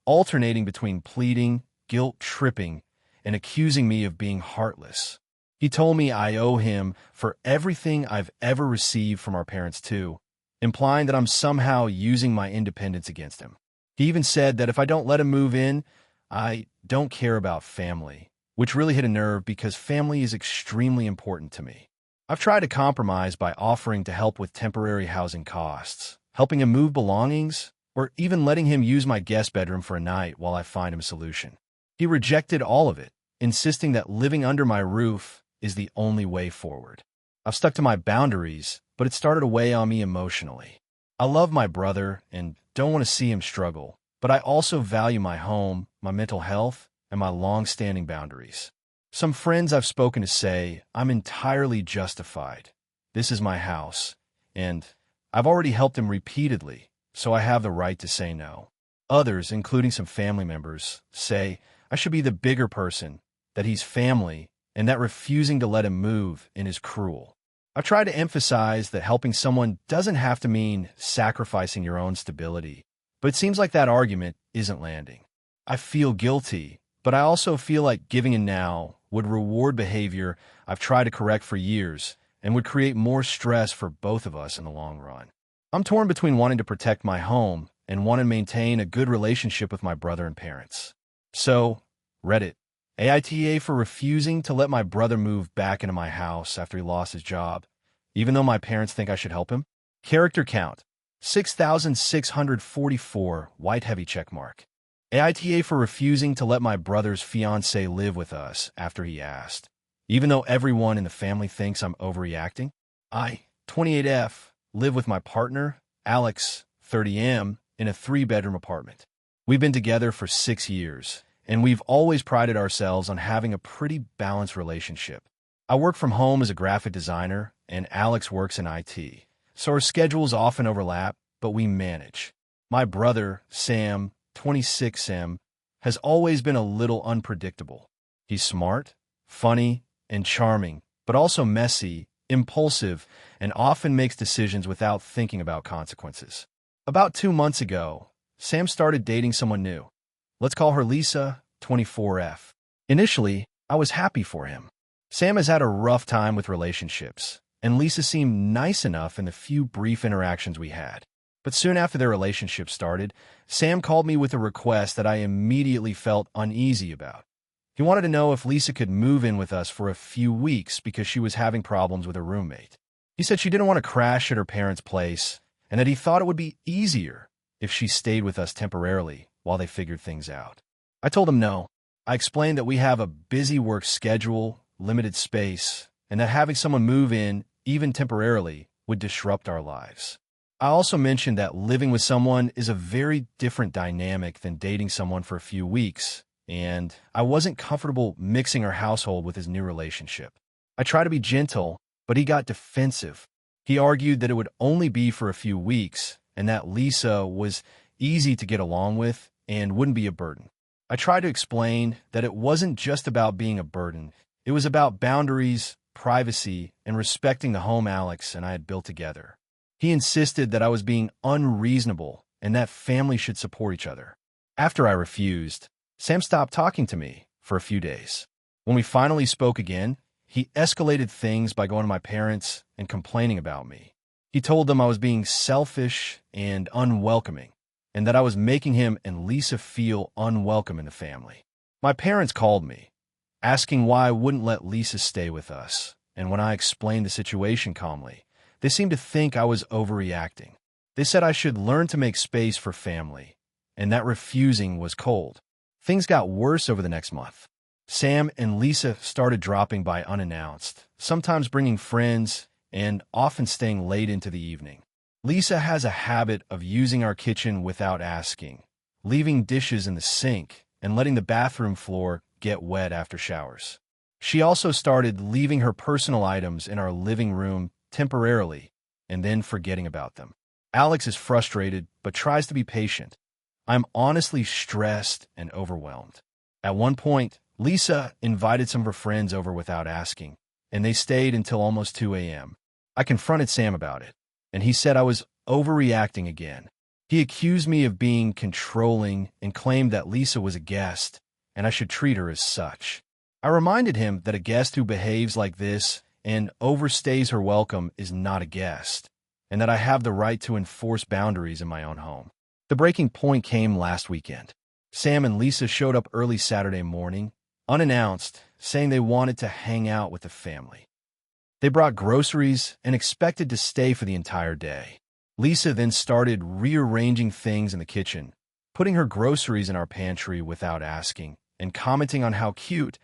alternating between pleading, guilt-tripping, and accusing me of being heartless. He told me I owe him for everything I've ever received from our parents too, implying that I'm somehow using my independence against him. He even said that if I don't let him move in, I don't care about family, which really hit a nerve because family is extremely important to me. I've tried to compromise by offering to help with temporary housing costs, helping him move belongings, or even letting him use my guest bedroom for a night while I find him a solution. He rejected all of it, insisting that living under my roof is the only way forward. I've stuck to my boundaries, but it started to weigh on me emotionally. I love my brother and don't want to see him struggle, but I also value my home, my mental health, and my long-standing boundaries. Some friends I've spoken to say I'm entirely justified. this is my house, and I've already helped him repeatedly, so I have the right to say no. Others, including some family members, say I should be the bigger person, that he's family, and that refusing to let him move in is cruel. I try to emphasize that helping someone doesn't have to mean sacrificing your own stability, but it seems like that argument isn't landing. I feel guilty, but I also feel like giving in now would reward behavior I've tried to correct for years and would create more stress for both of us in the long run. I'm torn between wanting to protect my home and wanting to maintain a good relationship with my brother and parents. So, Reddit, AITA for refusing to let my brother move back into my house after he lost his job, even though my parents think I should help him. Character count, 6,644, white heavy checkmark. AITA for refusing to let my brother's fiancé live with us after he asked, even though everyone in the family thinks I'm overreacting. I, 28F, live with my partner, Alex, 30M, in a 3-bedroom apartment. We've been together for 6 years, and we've always prided ourselves on having a pretty balanced relationship. I work from home as a graphic designer, and Alex works in IT, so our schedules often overlap, but we manage. My brother, Sam, 26M, has always been a little unpredictable. He's smart, funny, and charming, but also messy, impulsive, and often makes decisions without thinking about consequences. About 2 months ago, Sam started dating someone new. Let's call her Lisa, 24F. Initially, I was happy for him. Sam has had a rough time with relationships, and Lisa seemed nice enough in the few brief interactions we had. But soon after their relationship started, Sam called me with a request that I immediately felt uneasy about. He wanted to know if Lisa could move in with us for a few weeks because she was having problems with her roommate. He said she didn't want to crash at her parents' place, and that he thought it would be easier if she stayed with us temporarily while they figured things out. I told him no. I explained that we have a busy work schedule, limited space, and that having someone move in, even temporarily, would disrupt our lives. I also mentioned that living with someone is a very different dynamic than dating someone for a few weeks, and I wasn't comfortable mixing our household with his new relationship. I tried to be gentle, but he got defensive. He argued that it would only be for a few weeks, and that Lisa was easy to get along with and wouldn't be a burden. I tried to explain that it wasn't just about being a burden. It was about boundaries, privacy, and respecting the home Alex and I had built together. He insisted that I was being unreasonable and that families should support each other. After I refused, Sam stopped talking to me for a few days. When we finally spoke again, he escalated things by going to my parents and complaining about me. He told them I was being selfish and unwelcoming, and that I was making him and Lisa feel unwelcome in the family. My parents called me, asking why I wouldn't let Lisa stay with us, and when I explained the situation calmly, they seemed to think I was overreacting. They said I should learn to make space for family, and that refusing was cold. Things got worse over the next month. Sam and Lisa started dropping by unannounced, sometimes bringing friends, and often staying late into the evening. Lisa has a habit of using our kitchen without asking, leaving dishes in the sink, and letting the bathroom floor get wet after showers. She also started leaving her personal items in our living room temporarily and then forgetting about them. Alex is frustrated but tries to be patient. I'm honestly stressed and overwhelmed. At one point, Lisa invited some of her friends over without asking, and they stayed until almost 2 a.m. I confronted Sam about it, and he said I was overreacting again. He accused me of being controlling and claimed that Lisa was a guest, and I should treat her as such. I reminded him that a guest who behaves like this and overstays her welcome is not a guest, and that I have the right to enforce boundaries in my own home. The breaking point came last weekend. Sam and Lisa showed up early Saturday morning, unannounced, saying they wanted to hang out with the family. They brought groceries and expected to stay for the entire day. Lisa then started rearranging things in the kitchen, putting her groceries in our pantry without asking, and commenting on how cute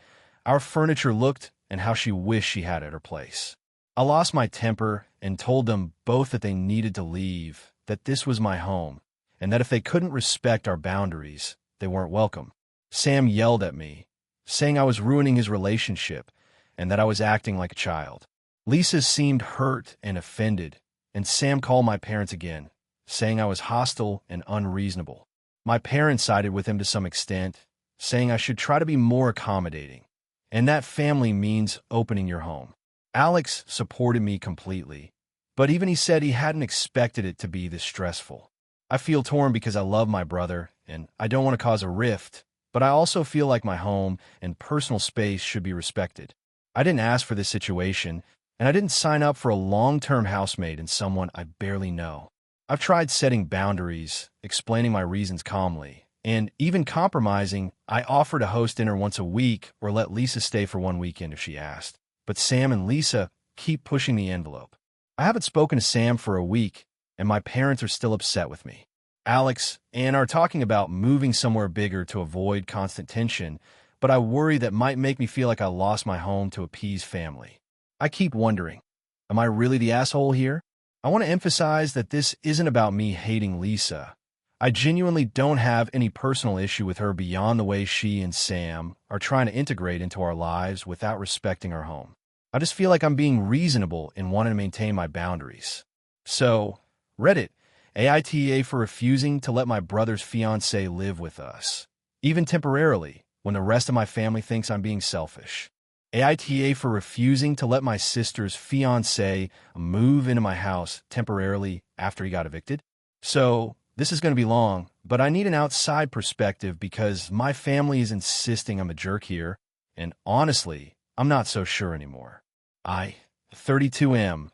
our furniture looked and how she wished she had at her place. I lost my temper and told them both that they needed to leave, that this was my home, and that if they couldn't respect our boundaries, they weren't welcome. Sam yelled at me, saying I was ruining his relationship and that I was acting like a child. Lisa seemed hurt and offended, and Sam called my parents again, saying I was hostile and unreasonable. My parents sided with him to some extent, saying I should try to be more accommodating, and that family means opening your home. Alex supported me completely, but even he said he hadn't expected it to be this stressful. I feel torn because I love my brother, and I don't want to cause a rift, but I also feel like my home and personal space should be respected. I didn't ask for this situation, and I didn't sign up for a long-term housemate and someone I barely know. I've tried setting boundaries, explaining my reasons calmly, and even compromising. I offer to host dinner once a week or let Lisa stay for one weekend if she asked. But Sam and Lisa keep pushing the envelope. I haven't spoken to Sam for a week, and my parents are still upset with me. Alex and are talking about moving somewhere bigger to avoid constant tension, but I worry that might make me feel like I lost my home to appease family. I keep wondering, am I really the asshole here? I want to emphasize that this isn't about me hating Lisa. I genuinely don't have any personal issue with her beyond the way she and Sam are trying to integrate into our lives without respecting our home. I just feel like I'm being reasonable in wanting to maintain my boundaries. So, Reddit, AITA for refusing to let my brother's fiancé live with us, even temporarily, when the rest of my family thinks I'm being selfish. AITA for refusing to let my sister's fiancé move into my house temporarily after he got evicted. So, this is going to be long, but I need an outside perspective because my family is insisting I'm a jerk here, and honestly, I'm not so sure anymore. I, 32M,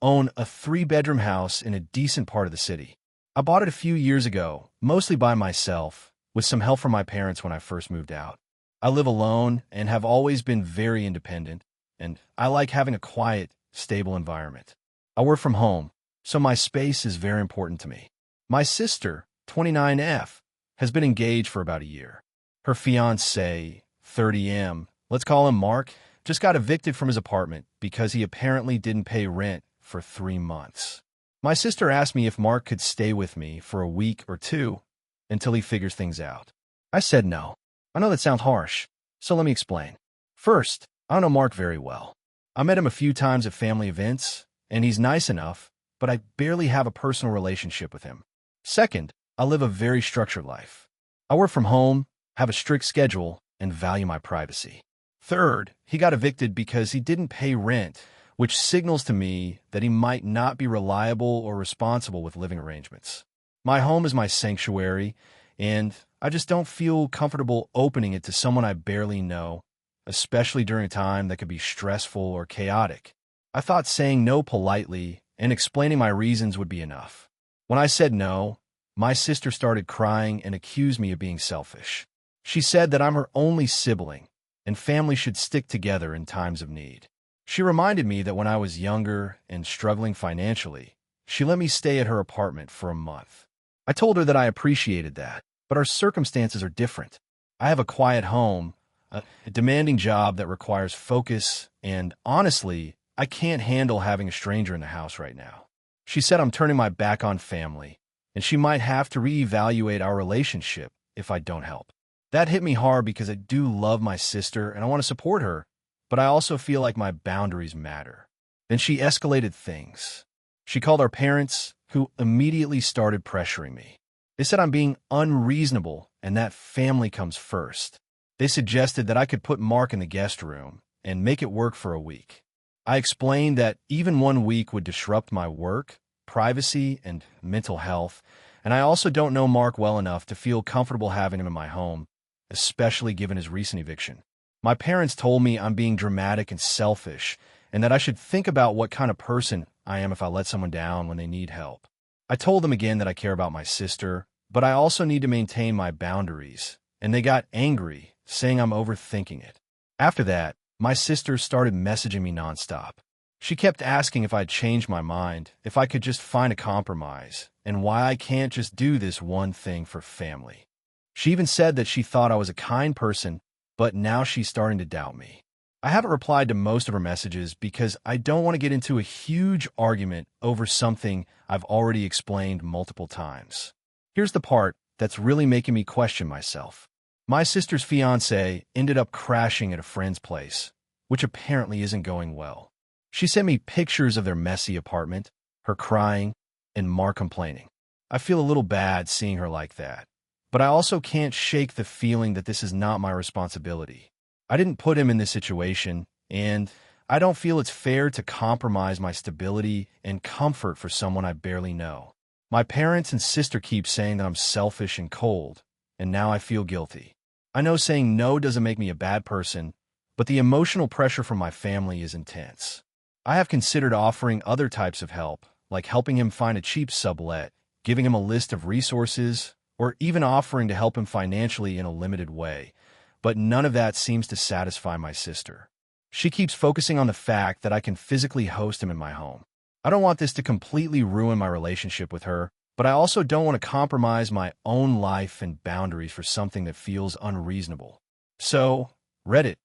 own a 3-bedroom house in a decent part of the city. I bought it a few years ago, mostly by myself, with some help from my parents when I first moved out. I live alone and have always been very independent, and I like having a quiet, stable environment. I work from home, so my space is very important to me. My sister, 29F, has been engaged for about a year. Her fiancé, 30M, let's call him Mark, just got evicted from his apartment because he apparently didn't pay rent for 3 months. My sister asked me if Mark could stay with me for a week or two until he figures things out. I said no. I know that sounds harsh, so let me explain. First, I don't know Mark very well. I met him a few times at family events, and he's nice enough, but I barely have a personal relationship with him. Second, I live a very structured life. I work from home, have a strict schedule, and value my privacy. Third, he got evicted because he didn't pay rent, which signals to me that he might not be reliable or responsible with living arrangements. My home is my sanctuary, and I just don't feel comfortable opening it to someone I barely know, especially during a time that could be stressful or chaotic. I thought saying no politely and explaining my reasons would be enough. When I said no, my sister started crying and accused me of being selfish. She said that I'm her only sibling, and family should stick together in times of need. She reminded me that when I was younger and struggling financially, she let me stay at her apartment for a month. I told her that I appreciated that, but our circumstances are different. I have a quiet home, a demanding job that requires focus, and honestly, I can't handle having a stranger in the house right now. She said I'm turning my back on family, and she might have to reevaluate our relationship if I don't help. That hit me hard because I do love my sister and I want to support her, but I also feel like my boundaries matter. Then she escalated things. She called our parents, who immediately started pressuring me. They said I'm being unreasonable and that family comes first. They suggested that I could put Mark in the guest room and make it work for a week. I explained that even 1 week would disrupt my work, privacy, and mental health, and I also don't know Mark well enough to feel comfortable having him in my home, especially given his recent eviction. My parents told me I'm being dramatic and selfish, and that I should think about what kind of person I am if I let someone down when they need help. I told them again that I care about my sister, but I also need to maintain my boundaries, and they got angry, saying I'm overthinking it. After that, my sister started messaging me nonstop. She kept asking if I'd changed my mind, if I could just find a compromise, and why I can't just do this one thing for family. She even said that she thought I was a kind person, but now she's starting to doubt me. I haven't replied to most of her messages because I don't want to get into a huge argument over something I've already explained multiple times. Here's the part that's really making me question myself. My sister's fiancé ended up crashing at a friend's place, which apparently isn't going well. She sent me pictures of their messy apartment, her crying, and Mark complaining. I feel a little bad seeing her like that, but I also can't shake the feeling that this is not my responsibility. I didn't put him in this situation, and I don't feel it's fair to compromise my stability and comfort for someone I barely know. My parents and sister keep saying that I'm selfish and cold, and now I feel guilty. I know saying no doesn't make me a bad person, but the emotional pressure from my family is intense. I have considered offering other types of help, like helping him find a cheap sublet, giving him a list of resources, or even offering to help him financially in a limited way, but none of that seems to satisfy my sister. She keeps focusing on the fact that I can physically host him in my home. I don't want this to completely ruin my relationship with her, but I also don't want to compromise my own life and boundaries for something that feels unreasonable. So, Reddit,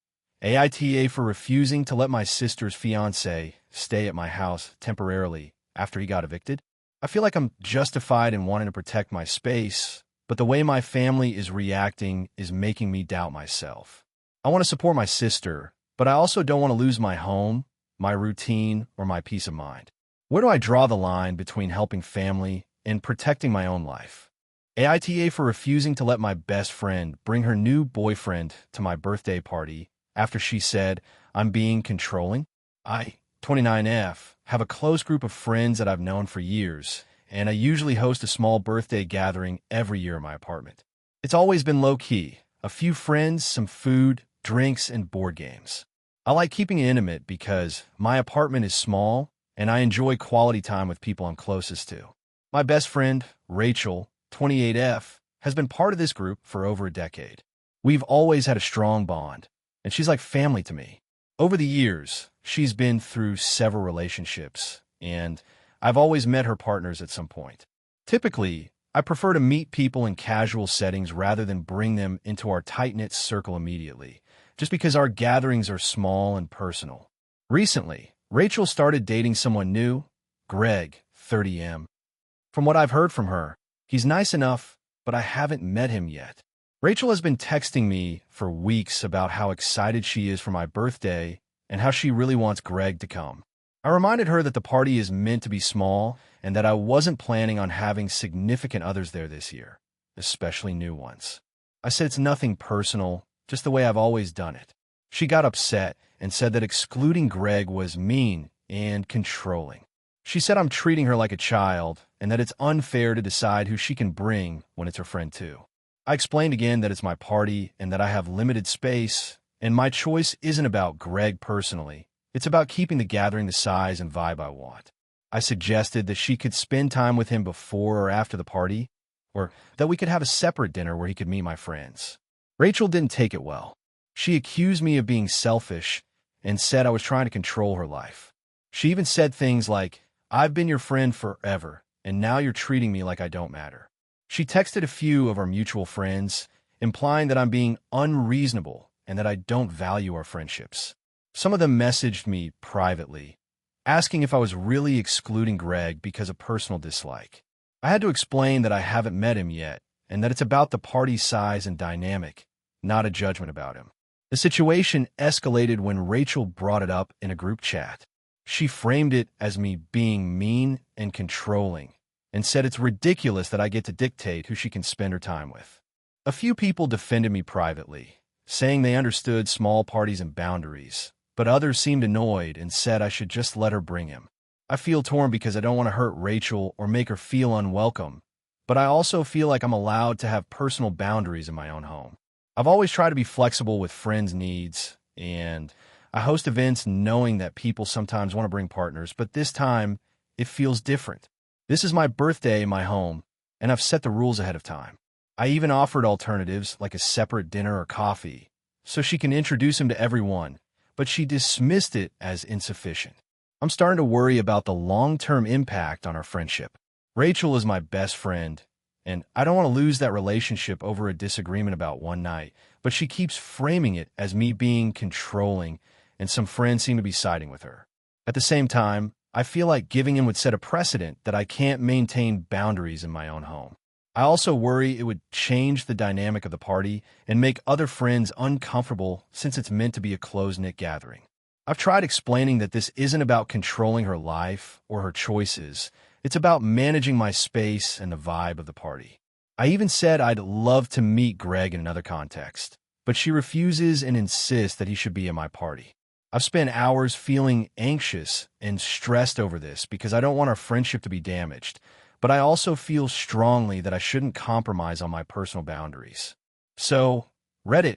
AITA for refusing to let my sister's fiancé stay at my house temporarily after he got evicted. I feel like I'm justified in wanting to protect my space, but the way my family is reacting is making me doubt myself. I want to support my sister, but I also don't want to lose my home, my routine, or my peace of mind. Where do I draw the line between helping family and protecting my own life? AITA for refusing to let my best friend bring her new boyfriend to my birthday party after she said I'm being controlling. I, 29F, have a close group of friends that I've known for years, and I usually host a small birthday gathering every year in my apartment. It's always been low-key, a few friends, some food, drinks, and board games. I like keeping it intimate because my apartment is small, and I enjoy quality time with people I'm closest to. My best friend, Rachel, 28F, has been part of this group for over a decade. We've always had a strong bond, and she's like family to me. Over the years, she's been through several relationships, and I've always met her partners at some point. Typically, I prefer to meet people in casual settings rather than bring them into our tight-knit circle immediately, just because our gatherings are small and personal. Recently, Rachel started dating someone new, Greg, 30M. From what I've heard from her, he's nice enough, but I haven't met him yet. Rachel has been texting me for weeks about how excited she is for my birthday and how she really wants Greg to come. I reminded her that the party is meant to be small and that I wasn't planning on having significant others there this year, especially new ones. I said it's nothing personal, just the way I've always done it. She got upset and said that excluding Greg was mean and controlling. She said I'm treating her like a child and that it's unfair to decide who she can bring when it's her friend too. I explained again that it's my party and that I have limited space, and my choice isn't about Greg personally. It's about keeping the gathering the size and vibe I want. I suggested that she could spend time with him before or after the party, or that we could have a separate dinner where he could meet my friends. Rachel didn't take it well. She accused me of being selfish and said I was trying to control her life. She even said things like, "I've been your friend forever, and now you're treating me like I don't matter." She texted a few of our mutual friends, implying that I'm being unreasonable and that I don't value our friendships. Some of them messaged me privately, asking if I was really excluding Greg because of personal dislike. I had to explain that I haven't met him yet and that it's about the party size and dynamic, not a judgment about him. The situation escalated when Rachel brought it up in a group chat. She framed it as me being mean and controlling, and said it's ridiculous that I get to dictate who she can spend her time with. A few people defended me privately, saying they understood small parties and boundaries, but others seemed annoyed and said I should just let her bring him. I feel torn because I don't want to hurt Rachel or make her feel unwelcome, but I also feel like I'm allowed to have personal boundaries in my own home. I've always tried to be flexible with friends' needs, and I host events knowing that people sometimes want to bring partners, but this time it feels different. This is my birthday in my home, and I've set the rules ahead of time. I even offered alternatives like a separate dinner or coffee, so she can introduce him to everyone, but she dismissed it as insufficient. I'm starting to worry about the long-term impact on our friendship. Rachel is my best friend, and I don't want to lose that relationship over a disagreement about one night, but she keeps framing it as me being controlling, and some friends seem to be siding with her. At the same time, I feel like giving him would set a precedent that I can't maintain boundaries in my own home. I also worry it would change the dynamic of the party and make other friends uncomfortable since it's meant to be a close-knit gathering. I've tried explaining that this isn't about controlling her life or her choices. It's about managing my space and the vibe of the party. I even said I'd love to meet Greg in another context, but she refuses and insists that he should be at my party. I've spent hours feeling anxious and stressed over this because I don't want our friendship to be damaged, but I also feel strongly that I shouldn't compromise on my personal boundaries. So, Reddit,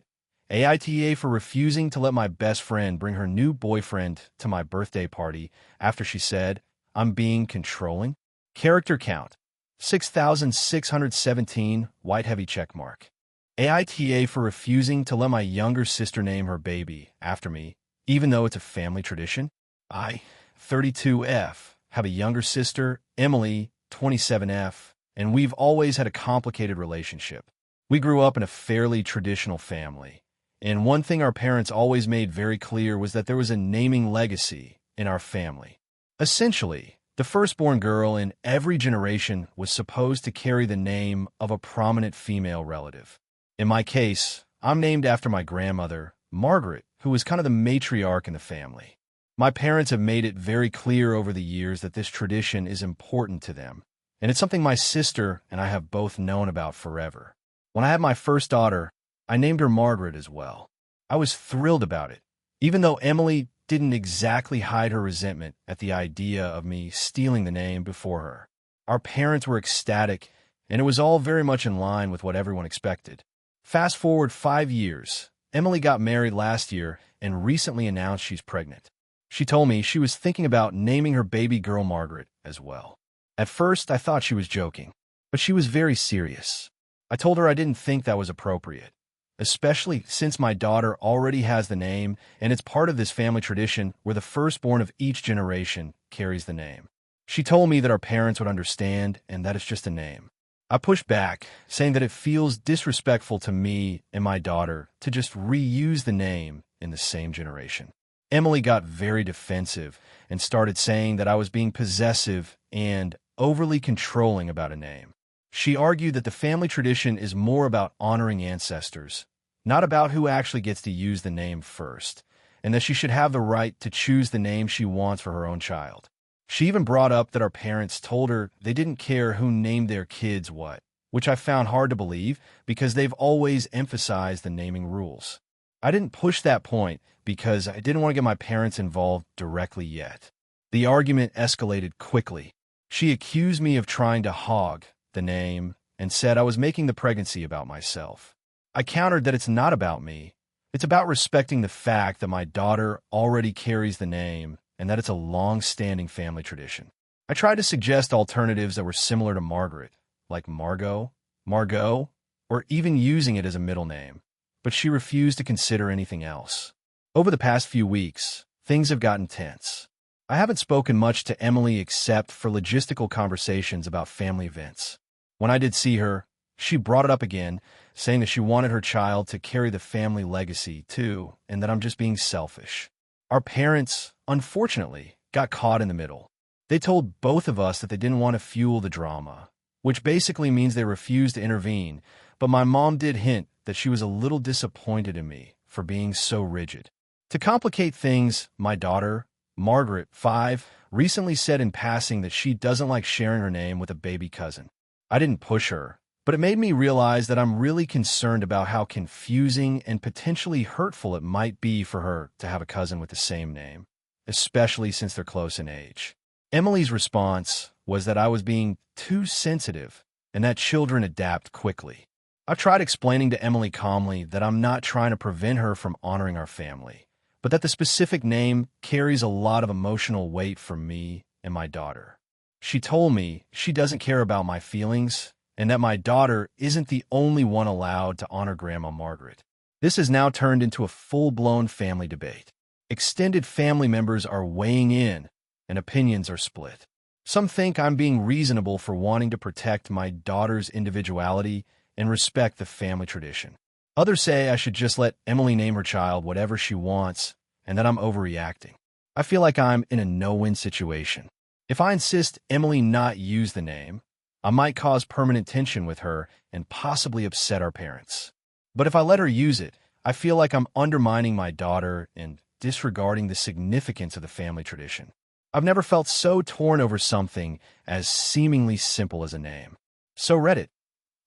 AITA for refusing to let my best friend bring her new boyfriend to my birthday party after she said, "I'm being controlling." Character count, 6,617, white heavy checkmark. AITA for refusing to let my younger sister name her baby after me, even though it's a family tradition. I, 32F, have a younger sister, Emily, 27F, and we've always had a complicated relationship. We grew up in a fairly traditional family, and one thing our parents always made very clear was that there was a naming legacy in our family. Essentially, the firstborn girl in every generation was supposed to carry the name of a prominent female relative. In my case, I'm named after my grandmother, Margaret, who was kind of the matriarch in the family. My parents have made it very clear over the years that this tradition is important to them, and it's something my sister and I have both known about forever. When I had my first daughter, I named her Margaret as well. I was thrilled about it, even though Emily didn't exactly hide her resentment at the idea of me stealing the name before her. Our parents were ecstatic, and it was all very much in line with what everyone expected. Fast forward 5 years, Emily got married last year and recently announced she's pregnant. She told me she was thinking about naming her baby girl Margaret as well. At first, I thought she was joking, but she was very serious. I told her I didn't think that was appropriate, especially since my daughter already has the name and it's part of this family tradition where the firstborn of each generation carries the name. She told me that our parents would understand and that it's just a name. I pushed back, saying that it feels disrespectful to me and my daughter to just reuse the name in the same generation. Emily got very defensive and started saying that I was being possessive and overly controlling about a name. She argued that the family tradition is more about honoring ancestors, not about who actually gets to use the name first, and that she should have the right to choose the name she wants for her own child. She even brought up that our parents told her they didn't care who named their kids what, which I found hard to believe because they've always emphasized the naming rules. I didn't push that point because I didn't want to get my parents involved directly yet. The argument escalated quickly. She accused me of trying to hog the name and said I was making the pregnancy about myself. I countered that it's not about me. It's about respecting the fact that my daughter already carries the name and that it's a long-standing family tradition. I tried to suggest alternatives that were similar to Margaret, like Margot, Margot, or even using it as a middle name, but she refused to consider anything else. Over the past few weeks, things have gotten tense. I haven't spoken much to Emily except for logistical conversations about family events. When I did see her, she brought it up again, saying that she wanted her child to carry the family legacy too, and that I'm just being selfish. Our parents, unfortunately, got caught in the middle. They told both of us that they didn't want to fuel the drama, which basically means they refused to intervene, but my mom did hint that she was a little disappointed in me for being so rigid. To complicate things, my daughter, Margaret, 5, recently said in passing that she doesn't like sharing her name with a baby cousin. I didn't push her, but it made me realize that I'm really concerned about how confusing and potentially hurtful it might be for her to have a cousin with the same name, especially since they're close in age. Emily's response was that I was being too sensitive and that children adapt quickly. I've tried explaining to Emily calmly that I'm not trying to prevent her from honoring our family, but that the specific name carries a lot of emotional weight for me and my daughter. She told me she doesn't care about my feelings and that my daughter isn't the only one allowed to honor Grandma Margaret. This has now turned into a full-blown family debate. Extended family members are weighing in, and opinions are split. Some think I'm being reasonable for wanting to protect my daughter's individuality and respect the family tradition. Others say I should just let Emily name her child whatever she wants and that I'm overreacting. I feel like I'm in a no-win situation. If I insist Emily not use the name, I might cause permanent tension with her and possibly upset our parents. But if I let her use it, I feel like I'm undermining my daughter and disregarding the significance of the family tradition. I've never felt so torn over something as seemingly simple as a name. So Reddit.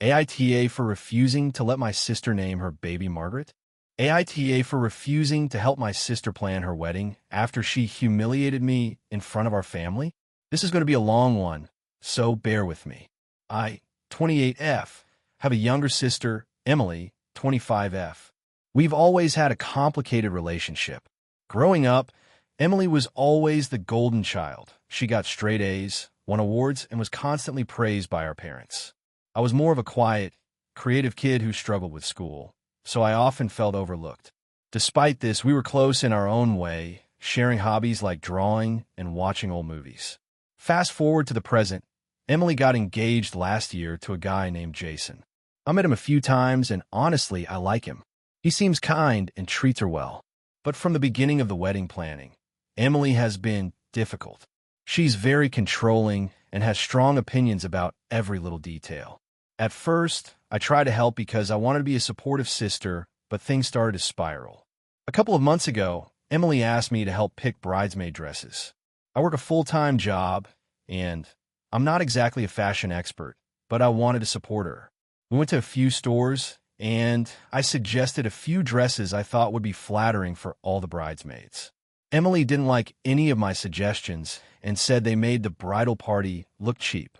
AITA for refusing to let my sister name her baby Margaret? AITA for refusing to help my sister plan her wedding after she humiliated me in front of our family? This is going to be a long one, so bear with me. I, 28F, have a younger sister, Emily, 25F. We've always had a complicated relationship. Growing up, Emily was always the golden child. She got straight A's, won awards, and was constantly praised by our parents. I was more of a quiet, creative kid who struggled with school, so I often felt overlooked. Despite this, we were close in our own way, sharing hobbies like drawing and watching old movies. Fast forward to the present, Emily got engaged last year to a guy named Jason. I met him a few times, and honestly, I like him. He seems kind and treats her well. But from the beginning of the wedding planning, Emily has been difficult. She's very controlling and has strong opinions about every little detail. At first, I tried to help because I wanted to be a supportive sister, but things started to spiral. A couple of months ago, Emily asked me to help pick bridesmaid dresses. I work a full-time job, and I'm not exactly a fashion expert, but I wanted to support her. We went to a few stores, and I suggested a few dresses I thought would be flattering for all the bridesmaids. Emily didn't like any of my suggestions and said they made the bridal party look cheap.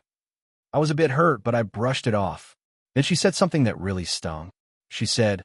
I was a bit hurt, but I brushed it off. Then she said something that really stung. She said,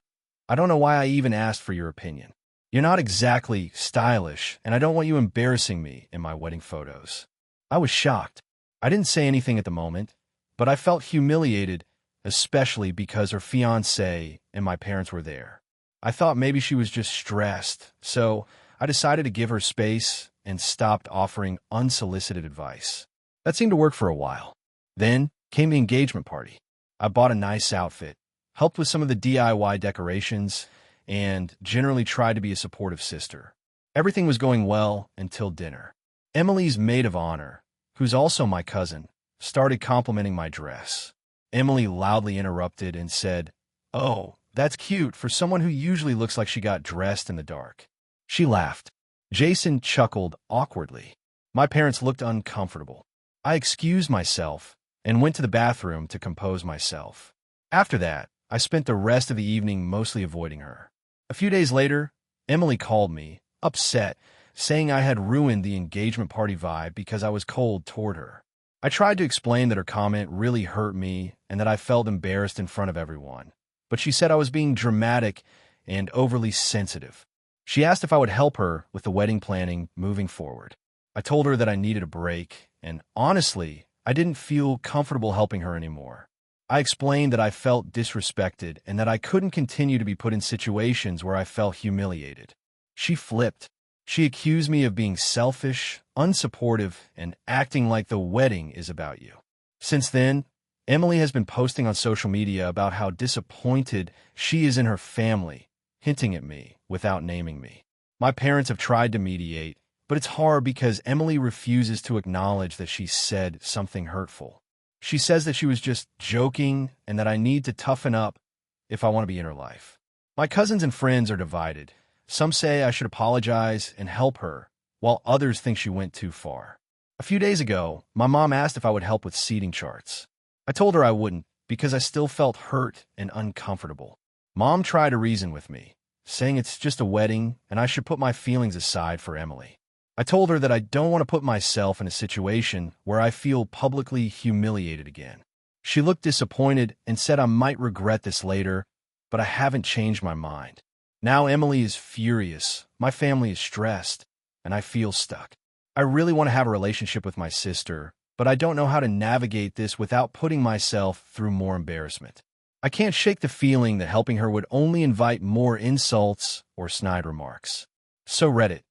"I don't know why I even asked for your opinion. You're not exactly stylish, and I don't want you embarrassing me in my wedding photos." I was shocked. I didn't say anything at the moment, but I felt humiliated, especially because her fiancé and my parents were there. I thought maybe she was just stressed, so I decided to give her space and stopped offering unsolicited advice. That seemed to work for a while. Then came the engagement party. I bought a nice outfit, helped with some of the DIY decorations, and generally tried to be a supportive sister. Everything was going well until dinner. Emily's maid of honor, who's also my cousin, started complimenting my dress. Emily loudly interrupted and said, "Oh, that's cute for someone who usually looks like she got dressed in the dark." She laughed. Jason chuckled awkwardly. My parents looked uncomfortable. I excused myself and went to the bathroom to compose myself. After that, I spent the rest of the evening mostly avoiding her. A few days later, Emily called me, upset, saying I had ruined the engagement party vibe because I was cold toward her. I tried to explain that her comment really hurt me and that I felt embarrassed in front of everyone, but she said I was being dramatic and overly sensitive. She asked if I would help her with the wedding planning moving forward. I told her that I needed a break, and honestly, I didn't feel comfortable helping her anymore. I explained that I felt disrespected and that I couldn't continue to be put in situations where I felt humiliated. She flipped. She accused me of being selfish, unsupportive, and acting like the wedding is about you. Since then, Emily has been posting on social media about how disappointed she is in her family, hinting at me without naming me. My parents have tried to mediate, but it's hard because Emily refuses to acknowledge that she said something hurtful. She says that she was just joking and that I need to toughen up if I want to be in her life. My cousins and friends are divided. Some say I should apologize and help her, while others think she went too far. A few days ago, my mom asked if I would help with seating charts. I told her I wouldn't because I still felt hurt and uncomfortable. Mom tried to reason with me, saying it's just a wedding and I should put my feelings aside for Emily. I told her that I don't want to put myself in a situation where I feel publicly humiliated again. She looked disappointed and said I might regret this later, but I haven't changed my mind. Now Emily is furious, my family is stressed, and I feel stuck. I really want to have a relationship with my sister, but I don't know how to navigate this without putting myself through more embarrassment. I can't shake the feeling that helping her would only invite more insults or snide remarks. So Reddit.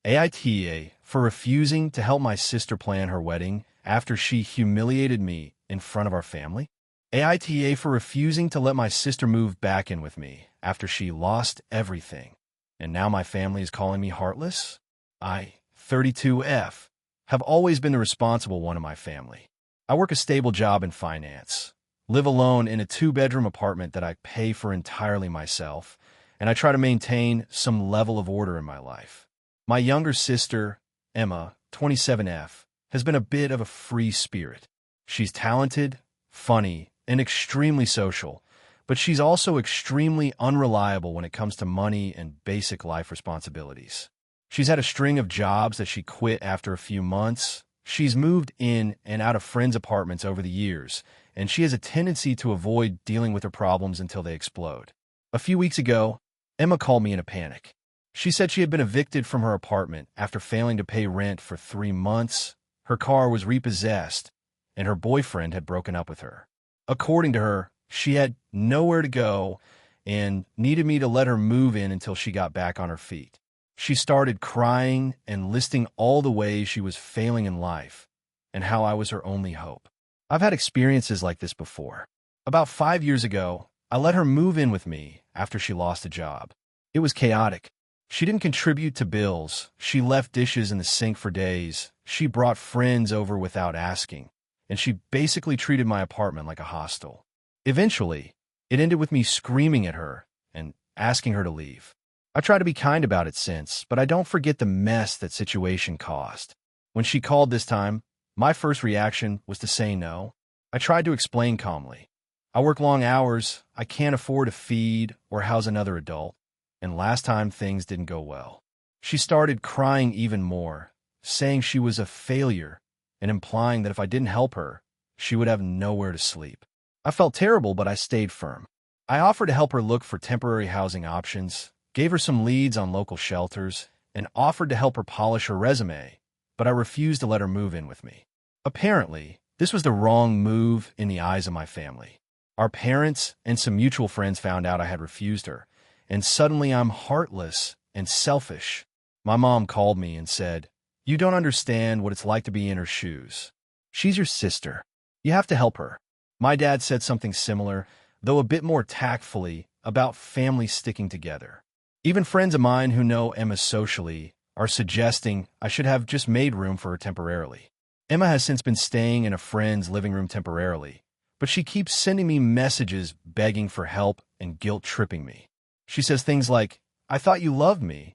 AITA for refusing to help my sister plan her wedding after she humiliated me in front of our family. AITA for refusing to let my sister move back in with me after she lost everything. And now my family is calling me heartless? I, 32F, have always been the responsible one in my family. I work a stable job in finance, live alone in a 2-bedroom apartment that I pay for entirely myself, and I try to maintain some level of order in my life. My younger sister, Emma, 27F, has been a bit of a free spirit. She's talented, funny, and extremely social, but she's also extremely unreliable when it comes to money and basic life responsibilities. She's had a string of jobs that she quit after a few months. She's moved in and out of friends' apartments over the years, and she has a tendency to avoid dealing with her problems until they explode. A few weeks ago, Emma called me in a panic. She said she had been evicted from her apartment after failing to pay rent for 3 months, her car was repossessed, and her boyfriend had broken up with her. According to her, she had nowhere to go and needed me to let her move in until she got back on her feet. She started crying and listing all the ways she was failing in life and how I was her only hope. I've had experiences like this before. About 5 years ago, I let her move in with me after she lost a job. It was chaotic. She didn't contribute to bills. She left dishes in the sink for days. She brought friends over without asking. And she basically treated my apartment like a hostel. Eventually, it ended with me screaming at her and asking her to leave. I try to be kind about it since, but I don't forget the mess that situation caused. When she called this time, my first reaction was to say no. I tried to explain calmly. I work long hours, I can't afford to feed or house another adult, and last time things didn't go well. She started crying even more, saying she was a failure and implying that if I didn't help her, she would have nowhere to sleep. I felt terrible, but I stayed firm. I offered to help her look for temporary housing options, gave her some leads on local shelters, and offered to help her polish her resume, but I refused to let her move in with me. Apparently, this was the wrong move in the eyes of my family. Our parents and some mutual friends found out I had refused her, and suddenly I'm heartless and selfish. My mom called me and said, "You don't understand what it's like to be in her shoes. She's your sister. You have to help her." My dad said something similar, though a bit more tactfully, about families sticking together. Even friends of mine who know Emma socially are suggesting I should have just made room for her temporarily. Emma has since been staying in a friend's living room temporarily, but she keeps sending me messages begging for help and guilt-tripping me. She says things like, "I thought you loved me,"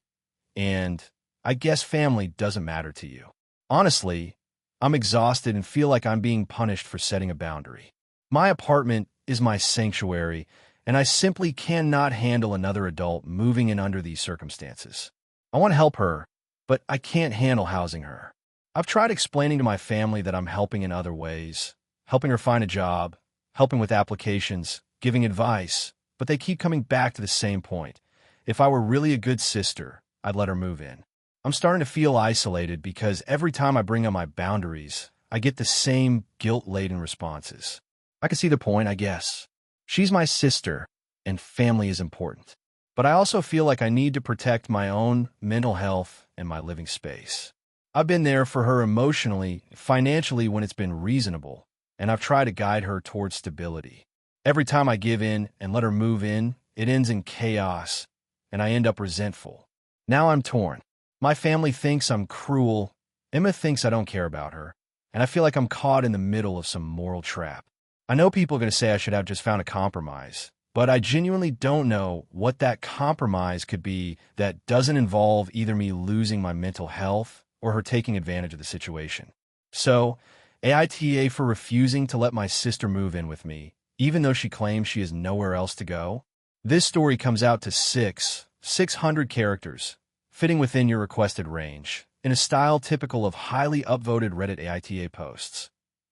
and "I guess family doesn't matter to you." Honestly, I'm exhausted and feel like I'm being punished for setting a boundary. My apartment is my sanctuary, and I simply cannot handle another adult moving in under these circumstances. I want to help her, but I can't handle housing her. I've tried explaining to my family that I'm helping in other ways, helping her find a job, helping with applications, giving advice, but they keep coming back to the same point. If I were really a good sister, I'd let her move in. I'm starting to feel isolated because every time I bring up my boundaries, I get the same guilt-laden responses. I can see the point, I guess. She's my sister, and family is important. But I also feel like I need to protect my own mental health and my living space. I've been there for her emotionally, financially when it's been reasonable, and I've tried to guide her towards stability. Every time I give in and let her move in, it ends in chaos, and I end up resentful. Now I'm torn. My family thinks I'm cruel, Emma thinks I don't care about her, and I feel like I'm caught in the middle of some moral trap. I know people are going to say I should have just found a compromise, but I genuinely don't know what that compromise could be that doesn't involve either me losing my mental health or her taking advantage of the situation. So, AITA for refusing to let my sister move in with me, even though she claims she has nowhere else to go. This story comes out to 600 characters, fitting within your requested range, in a style typical of highly upvoted Reddit AITA posts.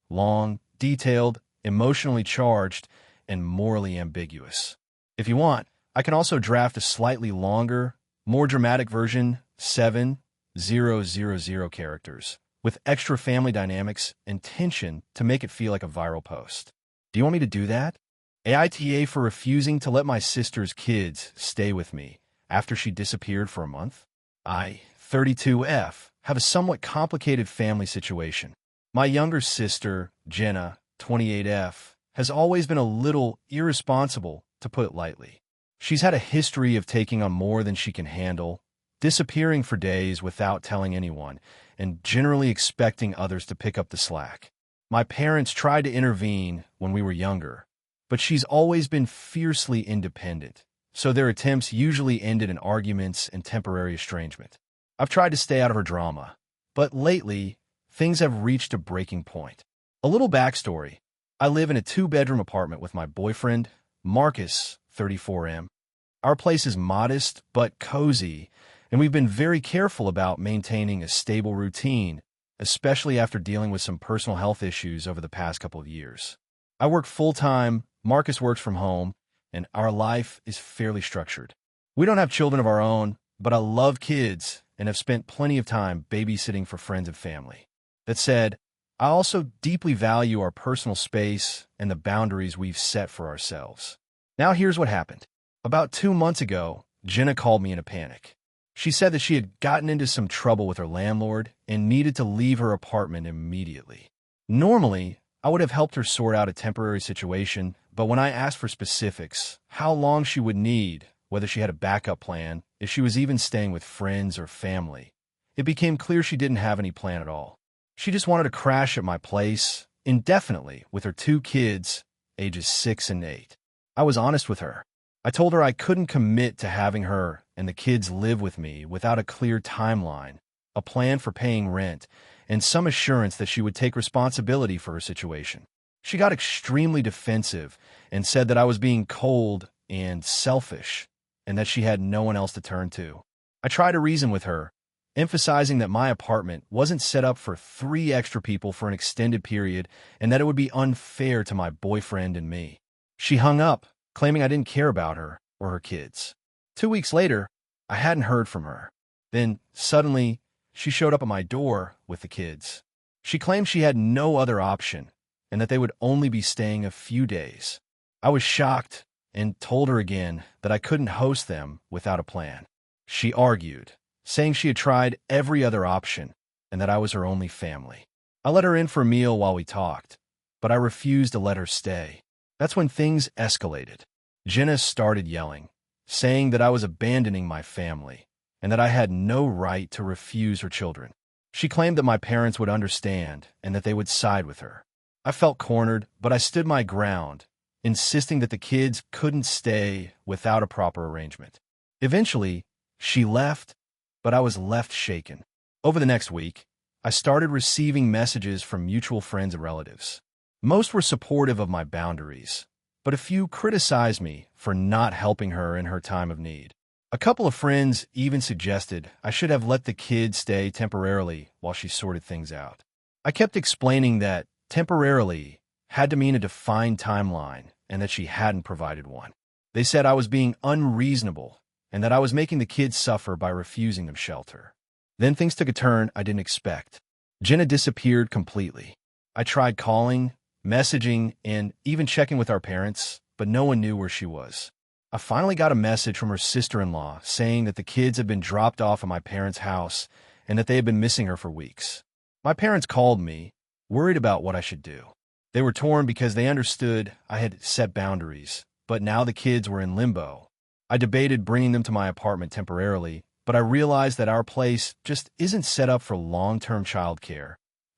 Long, detailed, emotionally charged, and morally ambiguous. If you want, I can also draft a slightly longer, more dramatic version, 7,000 characters, with extra family dynamics and tension to make it feel like a viral post. Do you want me to do that? AITA for refusing to let my sister's kids stay with me after she disappeared for a month? I, 32F, have a somewhat complicated family situation. My younger sister, Jenna, 28F, has always been a little irresponsible, to put it lightly. She's had a history of taking on more than she can handle, disappearing for days without telling anyone, and generally expecting others to pick up the slack. My parents tried to intervene when we were younger, but she's always been fiercely independent, so their attempts usually ended in arguments and temporary estrangement. I've tried to stay out of her drama, but lately, things have reached a breaking point. A little backstory. I live in a two-bedroom apartment with my boyfriend, Marcus, 34M. Our place is modest but cozy, and we've been very careful about maintaining a stable routine, especially after dealing with some personal health issues over the past couple of years. I work full-time, Marcus works from home, and our life is fairly structured. We don't have children of our own, but I love kids and have spent plenty of time babysitting for friends and family. That said, I also deeply value our personal space and the boundaries we've set for ourselves. Now here's what happened. About 2 months ago, Jenna called me in a panic. She said that she had gotten into some trouble with her landlord and needed to leave her apartment immediately. Normally, I would have helped her sort out a temporary situation, but when I asked for specifics, how long she would need, whether she had a backup plan, if she was even staying with friends or family, it became clear she didn't have any plan at all. She just wanted to crash at my place indefinitely with her 2 kids, ages 6 and 8. I was honest with her. I told her I couldn't commit to having her and the kids live with me without a clear timeline, a plan for paying rent, and some assurance that she would take responsibility for her situation. She got extremely defensive and said that I was being cold and selfish, and that she had no one else to turn to. I tried to reason with her, emphasizing that my apartment wasn't set up for 3 extra people for an extended period and that it would be unfair to my boyfriend and me. She hung up, claiming I didn't care about her or her kids. 2 weeks later, I hadn't heard from her. Then, suddenly, she showed up at my door with the kids. She claimed she had no other option and that they would only be staying a few days. I was shocked and told her again that I couldn't host them without a plan. She argued, saying she had tried every other option and that I was her only family. I let her in for a meal while we talked, but I refused to let her stay. That's when things escalated. Jenna started yelling, saying that I was abandoning my family and that I had no right to refuse her children. She claimed that my parents would understand and that they would side with her. I felt cornered, but I stood my ground, insisting that the kids couldn't stay without a proper arrangement. Eventually, she left, but I was left shaken. Over the next week, I started receiving messages from mutual friends and relatives. Most were supportive of my boundaries, but a few criticized me for not helping her in her time of need. A couple of friends even suggested I should have let the kids stay temporarily while she sorted things out. I kept explaining that temporarily had to mean a defined timeline and that she hadn't provided one. They said I was being unreasonable and that I was making the kids suffer by refusing them shelter. Then things took a turn I didn't expect. Jenna disappeared completely. I tried calling, messaging, and even checking with our parents, but no one knew where she was. I finally got a message from her sister-in-law saying that the kids had been dropped off at my parents' house and that they had been missing her for weeks. My parents called me, worried about what I should do. They were torn because they understood I had set boundaries, but now the kids were in limbo. I debated bringing them to my apartment temporarily, but I realized that our place just isn't set up for long-term childcare,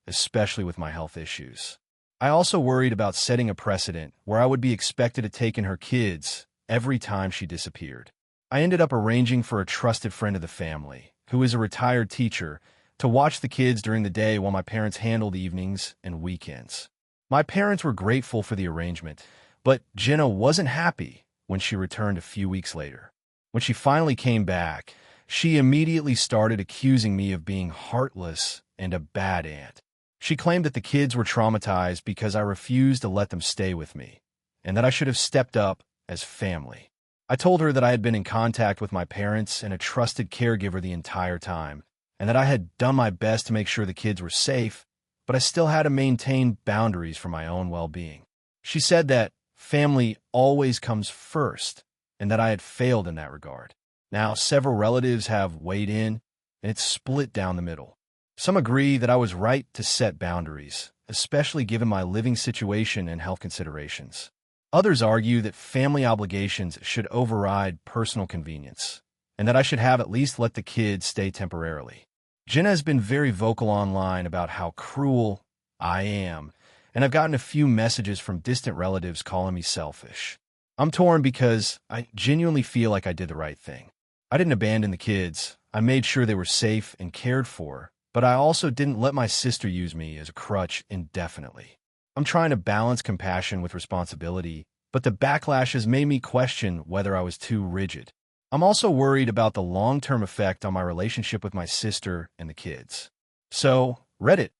especially with my health issues. I also worried about setting a precedent where I would be expected to take in her kids every time she disappeared. I ended up arranging for a trusted friend of the family, who is a retired teacher, to watch the kids during the day while my parents handled evenings and weekends. My parents were grateful for the arrangement, but Jenna wasn't happy when she returned a few weeks later. When she finally came back, she immediately started accusing me of being heartless and a bad aunt. She claimed that the kids were traumatized because I refused to let them stay with me, and that I should have stepped up as family. I told her that I had been in contact with my parents and a trusted caregiver the entire time, and that I had done my best to make sure the kids were safe, but I still had to maintain boundaries for my own well-being. She said that family always comes first, and that I had failed in that regard. Now, several relatives have weighed in, and it's split down the middle. Some agree that I was right to set boundaries, especially given my living situation and health considerations. Others argue that family obligations should override personal convenience, and that I should have at least let the kids stay temporarily. Jenna has been very vocal online about how cruel I am, and I've gotten a few messages from distant relatives calling me selfish. I'm torn because I genuinely feel like I did the right thing. I didn't abandon the kids. I made sure they were safe and cared for, but I also didn't let my sister use me as a crutch indefinitely. I'm trying to balance compassion with responsibility, but the backlash has made me question whether I was too rigid. I'm also worried about the long-term effect on my relationship with my sister and the kids. So, Reddit,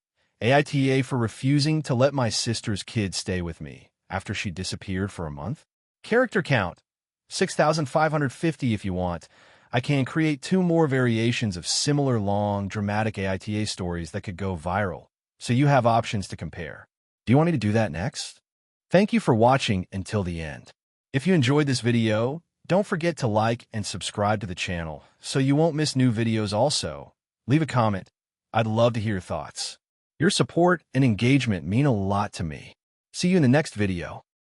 AITA for refusing to let my sister's kids stay with me after she disappeared for a month. Character count, 6,550 if you want. I can create 2 more variations of similar long, dramatic AITA stories that could go viral, so you have options to compare. Do you want me to do that next? Thank you for watching until the end. If you enjoyed this video, don't forget to like and subscribe to the channel so you won't miss new videos also. Leave a comment. I'd love to hear your thoughts. Your support and engagement mean a lot to me. See you in the next video.